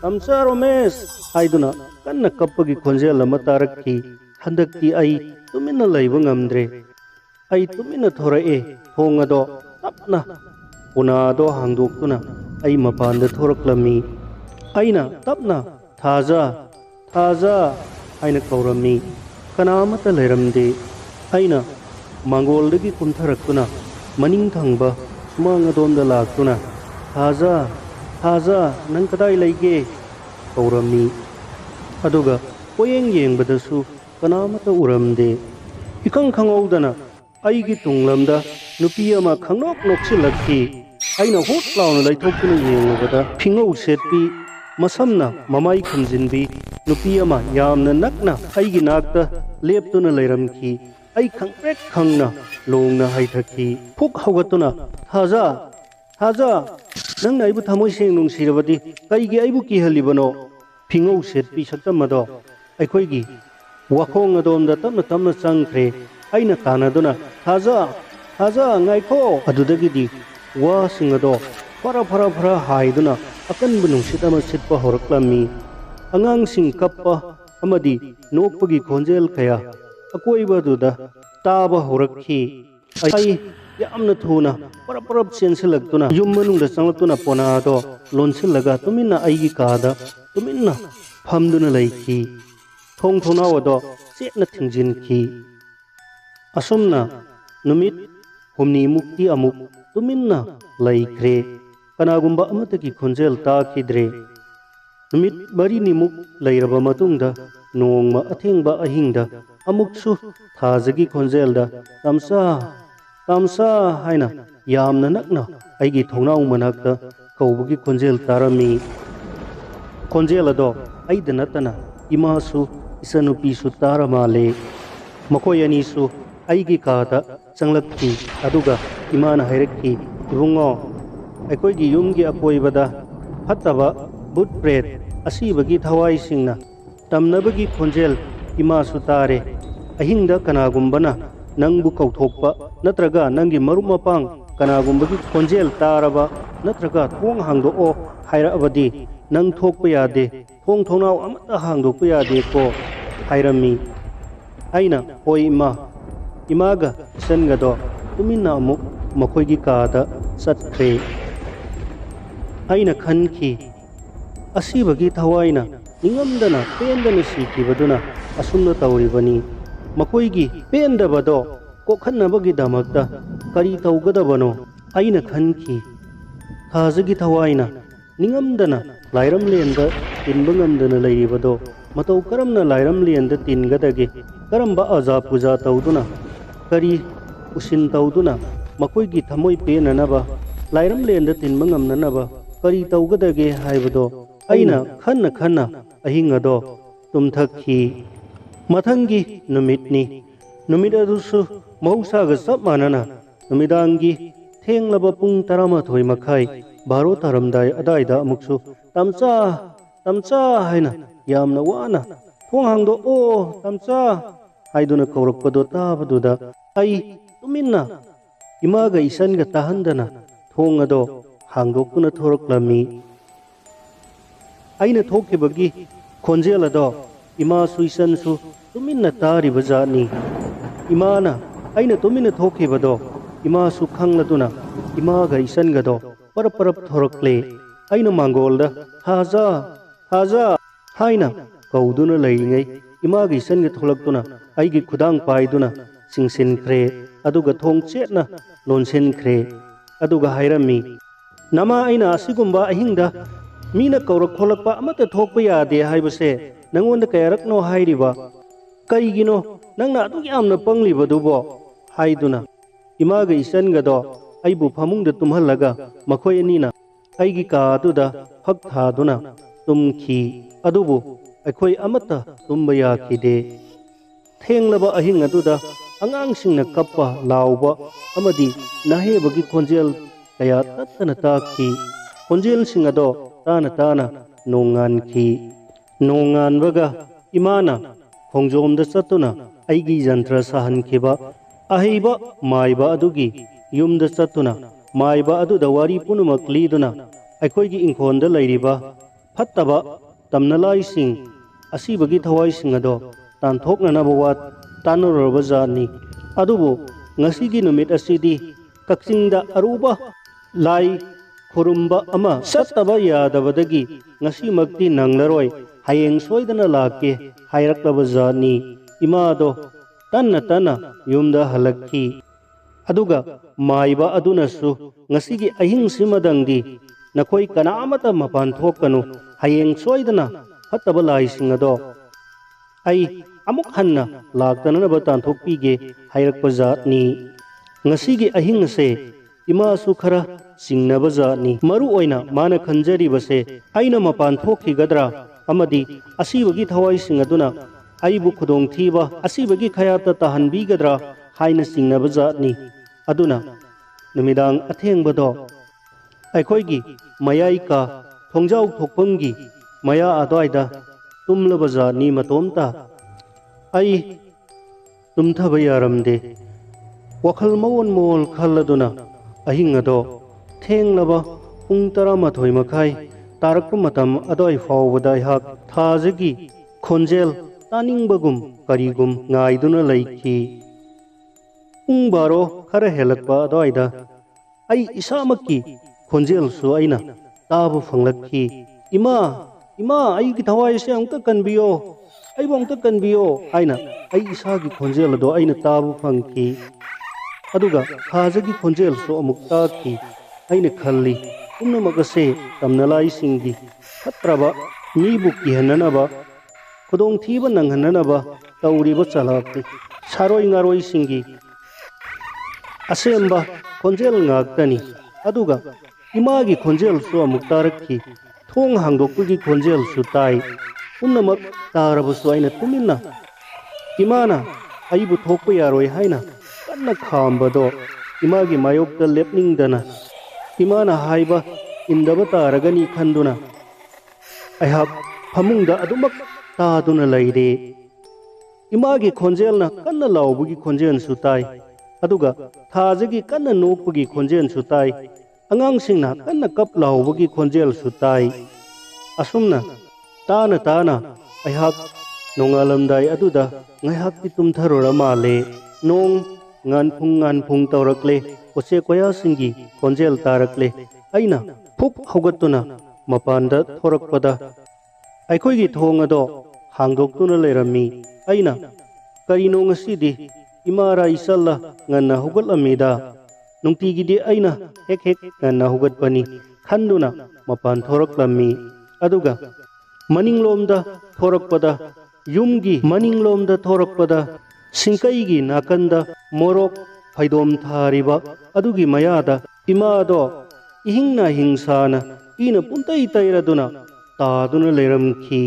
तमसा रोमेश हाइदुना कन्ना कप्पगी खोंजेल अमा तारक्की हंदक्ती अई तुमिन्ना लैबा ngamdre आई तुमिना थोरए थोंगदो तपना पुनादो हांदोक्तुना आई मपानद थोरक्लमी आइना तपना थाजा थाजा आइना कौरमी कनामत लेरमदे आइना मांगोलदगी कुंथरक्तुना मनिंग थांबा सुमांगदोमदा लाक्तुना थाजा थाजा नंग कदाई लैगे कौरमी अदुगा पोयेंग येंगबदसु कनामत उरमदे इखंग खंगौदना अईगी तुंगलमदा नुपी अमा खंगनोक नोक्सिलक्की अइना होट लाउना लैथोक्तुना येंगबदा फिंगौ सेटपी मसमना ममाई खमजिनबी नुपी अमा यामना नकना अईगी नाकता लेप्तुना लैरमकी अई खंगप्रेक खंगना लोंगना हाइथकी फुक हौगतुना थाजा थाजा नंगना अईबु थमोइ सेंग नुंसिरबदी कईगी अईबु किहलिबनो फिंगौ सेटपी सक्तमदो अखोइगी वाखोंग अदोमदा तमना तमना चंगख्रे अइना तानादुना थाजा थाजा ngaiko adudagidi wa singado fara fara fara haiduna akanbu nungsit ama sitpa horaklami angang sing kappa amadi nokpagi khonjel kaya akoiba duda taba horakhi ai yamna thuna para parap sensilagtuna yum manungda changlakuna ponado lonsilaga tuminna aigi kada tuminna phamduna laiki thong thona wado chetna thingjinki असुमना नुमित हुमनी मुक्ति अमुक तुमिन्ना लैख्रे कनागुंबा अमतकी खोंजेल ताखिद्रे नुमित मरिनी मुक लैरबा मतुंगदा नोंगमा अथेंगबा अहिंगदा अमुकसु थाजगी खोंजेलदा तमसा तमसा हाइना यामना नकना अईगी थोंनाउ मनाकता कौबगी खोंजेल तारमी खोंजेल अदो अईदा नतना इमासु इसनुपीसु तारमाले मकोय अनीसु अईगी कादा चंगलक्की अदुगा इमाना हैरक्की इबुंगो अखोइगी युमगी अकोइबदा फत्तबा बुट प्रेत असीबगी थवाइसिंगना तमनबगी खोंजेल इमासु तारे अहिंगदा कनागुंबना नंगबु कौथोकपा नत्रगा नंगी मरुप मपांग कनागुंबगी खोंजेल तारबा नत्रगा थोंग हांगदोओ हाइरअबदी नंग थोकपा यादे थोंग थोंनाव अमता हांगदोकपा यादे को हाइरमी अइना होय इमागा सनगदो तुमिन्ना अमुक मखोइगी कादा चत्ख्रे अइना खनखी असीबगी थवाइना निंगमदना पेंदना सिखिबदुना असुमना तौरिबनी मखोइगी पेंदबदो कोखन्नबगी दमकता करी तौगदबनो अइना खनखी थाजगी थवाइना निंगमदना लाइरमलेंदा तिनबंगमदना लैरिबदो मतौ करमना लाइरमलेंदा तिनगदगे करम्बा अजा पूजा तौदुना करी उसिन तौदुना मखोइगी थमोइ पेननबा लाइरमलेंदा तिनबंगमननबा करी तौगदगे हाइबदो अइना खन्ना खन्ना अहिंगदो तुमथक्खी मथंगी नुमितनी नुमित अदुसु महौसागा चप मानना नुमिदांगी थेंगलबा पुंग 12 मखाइ 12 तारमदाय अदाइदा अमुकसु तमचा तमचा हाइना यामना वाना थोंग हांदोꯛꯑꯣ ꯇꯝꯆꯥ ꯍꯥꯏꯗꯨꯅ ꯀꯧꯔꯛꯄꯗꯣ ꯇꯥꯕꯗꯨꯗ ꯑꯩ ꯇꯨꯃꯤꯟꯅ ꯏꯃꯥꯒ ꯏꯆꯟꯒ ꯇꯥꯍꯟꯗꯅ ꯊꯣꯡ ꯑꯗꯣ ꯍꯥꯡꯗꯣꯛꯇꯨꯅ ꯊꯣꯔꯛꯂꯝꯃꯤ꯫ ꯑꯩꯅ ꯊꯣꯛꯈꯤꯕꯒꯤ ꯈꯣꯟꯖꯦꯜ ꯑꯗꯣ ꯏꯃꯥꯁꯨ ꯏꯆꯟꯁꯨ ꯇꯨꯃꯤꯟꯅ ꯇꯥꯔꯤꯕ ꯖꯥꯠꯅꯤ꯫ ꯏꯃꯥꯅ ꯑꯩꯅ ꯇꯨꯃꯤꯟꯅ ꯊꯣꯛꯈꯤꯕꯗꯣ ꯏꯃꯥꯁꯨ ꯈꯪꯂꯗꯨꯅ ꯏꯃꯥꯒ ꯏꯆꯟꯒꯗꯣ ꯄꯔꯞ ꯄꯔꯞ ꯊꯣꯔꯛꯂꯦ꯫ ꯑꯩꯅ ꯃꯥꯡꯒꯣꯜꯗ ꯊꯥꯖ ꯊꯥꯖ ꯍꯥꯏꯅ ꯀꯧꯗꯨꯅ ꯂꯩꯔꯤꯉꯩ ꯏꯃꯥꯒ ꯏꯆꯟꯒ ꯊꯣꯛꯂꯛꯇꯨꯅ ꯑꯩꯒꯤ ꯈꯨꯗꯥꯡ ꯄꯥꯏꯗꯨꯅ ꯆꯤꯡꯁꯤꯟꯈ꯭ꯔꯦ ꯑꯗꯨꯒ ꯊꯣꯡ ꯆꯦꯠꯅ ꯂꯣꯟꯁꯤꯟꯈ꯭ꯔꯦ꯫ ꯑꯗꯨꯒ ꯍꯥꯏꯔꯝꯃꯤ, ꯅꯃꯥ ꯑꯩꯅ ꯑꯁꯤꯒꯨꯝꯕ ꯑꯍꯤꯡꯗ ꯃꯤꯅ ꯀꯧꯔꯛ ꯈꯣꯠꯂꯛꯄ ꯑꯃꯠꯇ ꯊꯣꯛꯄ ꯌꯥꯗꯦ ꯍꯥꯏꯕꯁꯦ ꯅꯪꯉꯣꯟꯗ ꯀꯌꯥꯔꯛꯅꯣ ꯍꯥꯏꯔꯤꯕ? ꯀꯩꯒꯤꯅꯣ ꯅꯪꯅ ꯑꯗꯨꯛ ꯌꯥꯝꯅ ꯄꯪꯂꯤꯕꯗꯨꯕꯣ? ꯍꯥꯏꯗꯨꯅ ꯏꯃꯥꯒ ꯏꯆꯟꯒꯗꯣ ꯑꯩꯕꯨ ꯐꯃꯨꯡꯗ ꯇꯨꯝꯍꯜꯂꯒ ꯃꯈꯣꯏ ꯑꯅꯤꯅ ꯑꯩꯒꯤ ꯀꯥ ꯑꯗꯨꯗ ꯐꯛ ꯊꯥꯗꯨꯅ ꯇꯨꯝꯈꯤ꯫ ꯑꯗꯨꯕꯨ ꯑꯩꯈꯣꯏ ꯑꯃꯠꯇ ꯇꯨꯝꯕ ꯌꯥꯈꯤꯗꯦ꯫ ꯊꯦꯡꯂꯕ ꯑꯍꯤꯡ ꯑꯗꯨꯗ ꯑꯉꯥꯡꯁꯤꯡꯅ ꯀꯞꯄ ꯂꯥꯎꯕ ꯑꯃꯗꯤ ꯅꯥꯍꯦꯕꯒꯤ ꯈꯣꯟꯖꯦꯜ ꯀꯌꯥ ꯇꯠꯇꯅ ꯇꯥꯈꯤ꯫ ꯈꯣꯟꯖꯦꯜꯁꯤꯡ ꯑꯗꯣ ꯇꯥꯅ ꯇꯥꯅ ꯅꯣꯡꯉꯥꯟꯈꯤ꯫ ꯅꯣꯡꯉꯥꯟꯕꯒ ꯏꯃꯥꯅ ꯈꯣꯡꯖꯣꯝꯗ ꯆꯠꯇꯨꯅ ꯑꯩꯒꯤ ꯖꯟꯇ꯭ꯔ ꯁꯥꯍꯟꯈꯤꯕ ꯑꯍꯩꯕ ꯃꯥꯏꯕ ꯑꯗꯨꯒꯤ ꯌꯨꯝꯗ ꯆꯠꯇꯨꯅ ꯃꯥꯏꯕ ꯑꯗꯨꯗ ꯋꯥꯔꯤ ꯄꯨꯝꯅꯃꯛ ꯂꯤꯗꯨꯅ ꯑꯩꯈꯣꯏꯒꯤ ꯏꯪꯈꯣꯜꯗ ꯂꯩꯔꯤꯕ ꯐꯠꯇꯕ ꯇꯝꯅꯂꯥꯏꯁꯤꯡ ꯑꯁꯤꯕꯒꯤ ꯊꯋꯥꯏꯁꯤꯡ ꯑꯗꯣ ꯇꯥꯟꯊꯣꯛꯅꯅꯕ ꯋꯥ ꯇꯥꯟꯅꯔꯨꯔꯕ ꯖꯥꯠꯅꯤ꯫ ꯑꯗꯨꯕꯨ ꯉꯁꯤꯒꯤ ꯅꯨꯃꯤꯠ ꯑꯁꯤꯗꯤ ꯀꯛꯆꯤꯡꯗ ꯑꯔꯨꯕ ꯂꯥꯏ ꯈꯨꯔꯨꯝꯕ ꯑꯃ ꯆꯠꯇꯕ ꯌꯥꯗꯕꯗꯒꯤ ꯉꯁꯤꯃꯛꯇꯤ ꯅꯪꯂꯔꯣꯏ, ꯍꯌꯦꯡ ꯁꯣꯏꯗꯅ ꯂꯥꯛꯀꯦ ꯍꯥꯏꯔꯛꯂꯕ ꯖꯥꯠꯅꯤ꯫ ꯏꯃꯥꯗꯣ ꯇꯟꯅ ꯇꯟꯅ ꯌꯨꯝꯗ ꯍꯜꯂꯛꯈꯤ꯫ ꯑꯗꯨꯒ ꯃꯥꯏꯕ ꯑꯗꯨꯅꯁꯨ ꯉꯁꯤꯒꯤ ꯑꯍꯤꯡꯁꯤꯃꯗꯪꯗꯤ ꯅꯈꯣꯏ ꯀꯅꯥꯃꯠꯇ ꯃꯄꯥꯟ ꯊꯣꯛꯀꯅꯨ, ꯍꯌꯦꯡ ꯁꯣꯏꯗꯅ ꯐꯠꯇꯕ ꯂꯥꯏꯁꯤꯡ ꯑꯗꯣ ꯑꯩ ꯑꯃꯨꯛ ꯍꯟꯅ ꯂꯥꯛꯇꯅꯅꯕ ꯇꯥꯟꯊꯣꯛꯄꯤꯒꯦ ꯍꯥꯏꯔꯛꯄ ꯖꯥꯠꯅꯤ꯫ ꯉꯁꯤꯒꯤ ꯑꯍꯤꯡ ꯑꯁꯦ ꯏꯃꯥꯁꯨ ꯈꯔ ꯆꯤꯡꯅꯕ ꯖꯥꯠꯅꯤ꯫ ꯃꯔꯨ ꯑꯣꯏꯅ ꯃꯥꯅ ꯈꯟꯖꯔꯤꯕꯁꯦ ꯑꯩꯅ ꯃꯄꯥꯟ ꯊꯣꯛꯈꯤꯒꯗ꯭ꯔꯥ ꯑꯃꯗꯤ ꯑꯁꯤꯕꯒꯤ ꯊꯋꯥꯏꯁꯤꯡ ꯑꯗꯨꯅ ꯑꯩꯕꯨ ꯈꯨꯗꯣꯡꯊꯤꯕ ꯑꯁꯤꯕꯒꯤ ꯈꯌꯥꯠꯇ ꯇꯥꯍꯟꯕꯤꯒꯗ꯭ꯔꯥ ꯍꯥꯏꯅ ꯆꯤꯡꯅꯕ ꯖꯥꯠꯅꯤ꯫ ꯑꯗꯨꯅ ꯅꯨꯃꯤꯗꯥꯡ ꯑꯊꯦꯡꯕꯗꯣ ꯑꯩꯈꯣꯏꯒꯤ ꯃꯌꯥꯏ ꯀꯥ ꯊꯣꯡꯖꯥꯎ ꯊꯣꯛꯐꯝꯒꯤ ꯃꯌꯥ ꯑꯗ꯭ꯋꯥꯏꯗ ꯇꯨꯝꯂꯕ ꯖꯥꯠꯅꯤ ꯃꯇꯣꯝꯇ꯫ ꯑꯩ ꯇꯨꯝꯊꯕ ꯌꯥꯔꯝꯗꯦ꯫ ꯋꯥꯈꯜ ꯃꯑꯣꯟ ꯃꯑꯣꯟ ꯈꯜꯂꯗꯨꯅ ꯑꯍꯤꯡ ꯑꯗꯣ ꯊꯦꯡꯂꯕ ꯄꯨꯡ 11:30 ꯇꯥꯔꯛꯄ ꯃꯇꯝ ꯑꯗ꯭ꯋꯥꯏ ꯐꯥꯎꯕꯗ ꯑꯩꯍꯥꯛ ꯊꯥꯖꯒꯤ ꯈꯣꯟꯖꯦꯜ ꯇꯥꯅꯤꯡꯕꯒꯨꯝ ꯀꯔꯤꯒꯨꯝ ꯉꯥꯏꯗꯨꯅ ꯂꯩꯈꯤ꯫ ꯄꯨꯡ 12 ꯈꯔ ꯍꯦꯜꯂꯛꯄ ꯑꯗ꯭ꯋꯥꯏꯗ ꯑꯩ ꯏꯁꯥꯃꯛꯀꯤ ꯈꯣꯟꯖꯦꯜꯁꯨ ꯑꯩꯅ ꯇꯥꯕ ꯐꯪꯂꯛꯈꯤ꯫ ꯏꯃꯥ ꯏꯃꯥ ꯑꯩꯒꯤ ꯊꯋꯥꯏꯁꯦ ꯑꯃꯨꯛꯇ ꯀꯟꯕꯤꯌꯣ, ꯑꯩꯕꯨ ꯑꯃꯨꯛꯇ ꯀꯟꯕꯤꯌꯣ ꯍꯥꯏꯅ ꯑꯩ ꯏꯁꯥꯒꯤ ꯈꯣꯟꯖꯦꯜ ꯑꯗꯣ ꯑꯩꯅ ꯇꯥꯕ ꯐꯪꯈꯤ꯫ ꯑꯗꯨꯒ ꯊꯥꯖꯒꯤ ꯈꯣꯟꯖꯦꯜꯁꯨ ꯑꯃꯨꯛ ꯇꯥꯈꯤ꯫ ꯑꯩꯅ ꯈꯜꯂꯤ, ꯄꯨꯝꯅꯃꯛ ꯑꯁꯦ ꯇꯝꯅꯂꯥꯏꯁꯤꯡꯒꯤ ꯐꯠꯇ꯭ꯔꯕ ꯃꯤꯕꯨ ꯀꯤꯍꯟꯅꯅꯕ, ꯈꯨꯗꯣꯡꯊꯤꯕ ꯅꯪꯍꯟꯅꯅꯕ ꯇꯧꯔꯤꯕ ꯆꯂꯥꯛꯅꯤ꯫ ꯁꯥꯔꯣꯏ ꯉꯥꯔꯣꯏꯁꯤꯡꯒꯤ ꯑꯁꯦꯝꯕ ꯈꯣꯟꯖꯦꯜ ꯉꯥꯛꯇꯅꯤ꯫ ꯑꯗꯨꯒ ꯏꯃꯥꯒꯤ ꯈꯣꯟꯖꯦꯜꯁꯨ ꯑꯃꯨꯛ ꯇꯥꯔꯛꯈꯤ꯫ ꯊꯣꯡ ꯍꯥꯡꯗꯣꯛꯄꯒꯤ ꯈꯣꯟꯖꯦꯜꯁꯨ ꯇꯥꯏ꯫ ꯄꯨꯝꯅꯃꯛ ꯇꯥꯔꯕꯁꯨ ꯑꯩꯅ ꯇꯨꯃꯤꯟꯅ ꯏꯃꯥꯅ ꯑꯩꯕꯨ ꯊꯣꯛꯄ ꯌꯥꯔꯣꯏ ꯍꯥꯏꯅ ꯀꯟꯅ ꯈꯥꯝꯕꯗꯣ ꯏꯃꯥꯒꯤ ꯃꯥꯌꯣꯛꯇ ꯂꯦꯞꯅꯤꯡꯗꯅ ꯏꯃꯥꯅ ꯍꯥꯏꯕ ꯏꯟꯗꯕ ꯇꯥꯔꯒꯅꯤ ꯈꯟꯗꯨꯅ ꯑꯩꯍꯥꯛ ꯐꯃꯨꯡꯗ ꯑꯗꯨꯃꯛ ꯇꯥꯗꯨꯅ ꯂꯩꯔꯦ꯫ ꯏꯃꯥꯒꯤ ꯈꯣꯟꯖꯦꯜꯅ ꯀꯟꯅ ꯂꯥꯎꯕꯒꯤ ꯈꯣꯟꯖꯦꯜꯁꯨ ꯇꯥꯏ꯫ ꯑꯗꯨꯒ ꯊꯥꯖꯒꯤ ꯀꯟꯅ ꯅꯣꯛꯄꯒꯤ ꯈꯣꯟꯖꯦꯜꯁꯨ ꯇꯥꯏ꯫ ꯑꯉꯥꯡꯁꯤꯡꯅ ꯀꯟꯅ ꯀꯞ ꯂꯥꯎꯕꯒꯤ ꯈꯣꯟꯖꯦꯜꯁꯨ ꯇꯥꯏ꯫ ꯑꯁꯨꯝꯅ ꯇꯥꯅ ꯇꯥꯅ ꯑꯩꯍꯥꯛ ꯅꯣꯡꯉꯥꯜꯂꯝꯗꯥꯏ ꯑꯗꯨꯗ ꯉꯥꯏꯍꯥꯛꯇꯤ ꯇꯨꯝꯊꯔꯨꯔ ꯃꯥꯜꯂꯦ꯫ ꯅꯣꯡ ꯉꯥꯟꯐꯨꯡ ꯇꯧꯔꯛꯂꯦ꯫ ꯎꯆꯦꯛ ꯋꯥꯌꯥꯁꯤꯡꯒꯤ ꯈꯣꯟꯖꯦꯜ ꯇꯥꯔꯛꯂꯦ꯫ ꯑꯩꯅ ꯐꯨꯛ ꯍꯧꯒꯠꯇꯨꯅ ꯃꯄꯥꯟꯗ ꯊꯣꯔꯛꯄꯗ ꯑꯩꯈꯣꯏꯒꯤ ꯊꯣꯡ ꯑꯗꯣ ꯍꯥꯡꯗꯣꯛꯇꯨꯅ ꯂꯩꯔꯝꯃꯤ꯫ ꯑꯩꯅ ꯀꯔꯤꯅꯣ ꯉꯁꯤꯗꯤ ꯏꯃꯥꯔꯥ ꯏꯆꯜꯂ ꯉꯟꯅ ꯍꯧꯒꯠꯂꯝꯃꯤꯗ, ꯅꯨꯡꯇꯤꯒꯤꯗꯤ ꯑꯩꯅ ꯍꯦꯛ ꯍꯦꯛ ꯉꯟꯅ ꯍꯧꯒꯠꯄꯅꯤ ꯈꯟꯗꯨꯅ ꯃꯄꯥꯟ ꯊꯣꯔꯛꯂꯝꯃꯤ꯫ ꯑꯗꯨꯒ ꯃꯅꯤꯡꯂꯣꯝꯗ ꯊꯣꯔꯛꯄꯗ, ꯌꯨꯝꯒꯤ ꯃꯅꯤꯡꯂꯣꯝꯗ ꯊꯣꯔꯛꯄꯗ ꯁꯤꯡꯀꯩꯒꯤ ꯅꯥꯀꯟꯗ ꯃꯣꯔꯣꯛ ꯐꯩꯗꯣꯝ ꯊꯥꯔꯤꯕ ꯑꯗꯨꯒꯤ ꯃꯌꯥꯗ ꯏꯃꯥꯗꯣ ꯏꯍꯤꯡ ꯅꯥꯍꯤꯡ ꯁꯥꯅ ꯏꯅ ꯄꯨꯡꯇꯩ ꯇꯩꯔꯗꯨꯅ ꯇꯥꯗꯨꯅ ꯂꯩꯔꯝꯈꯤ꯫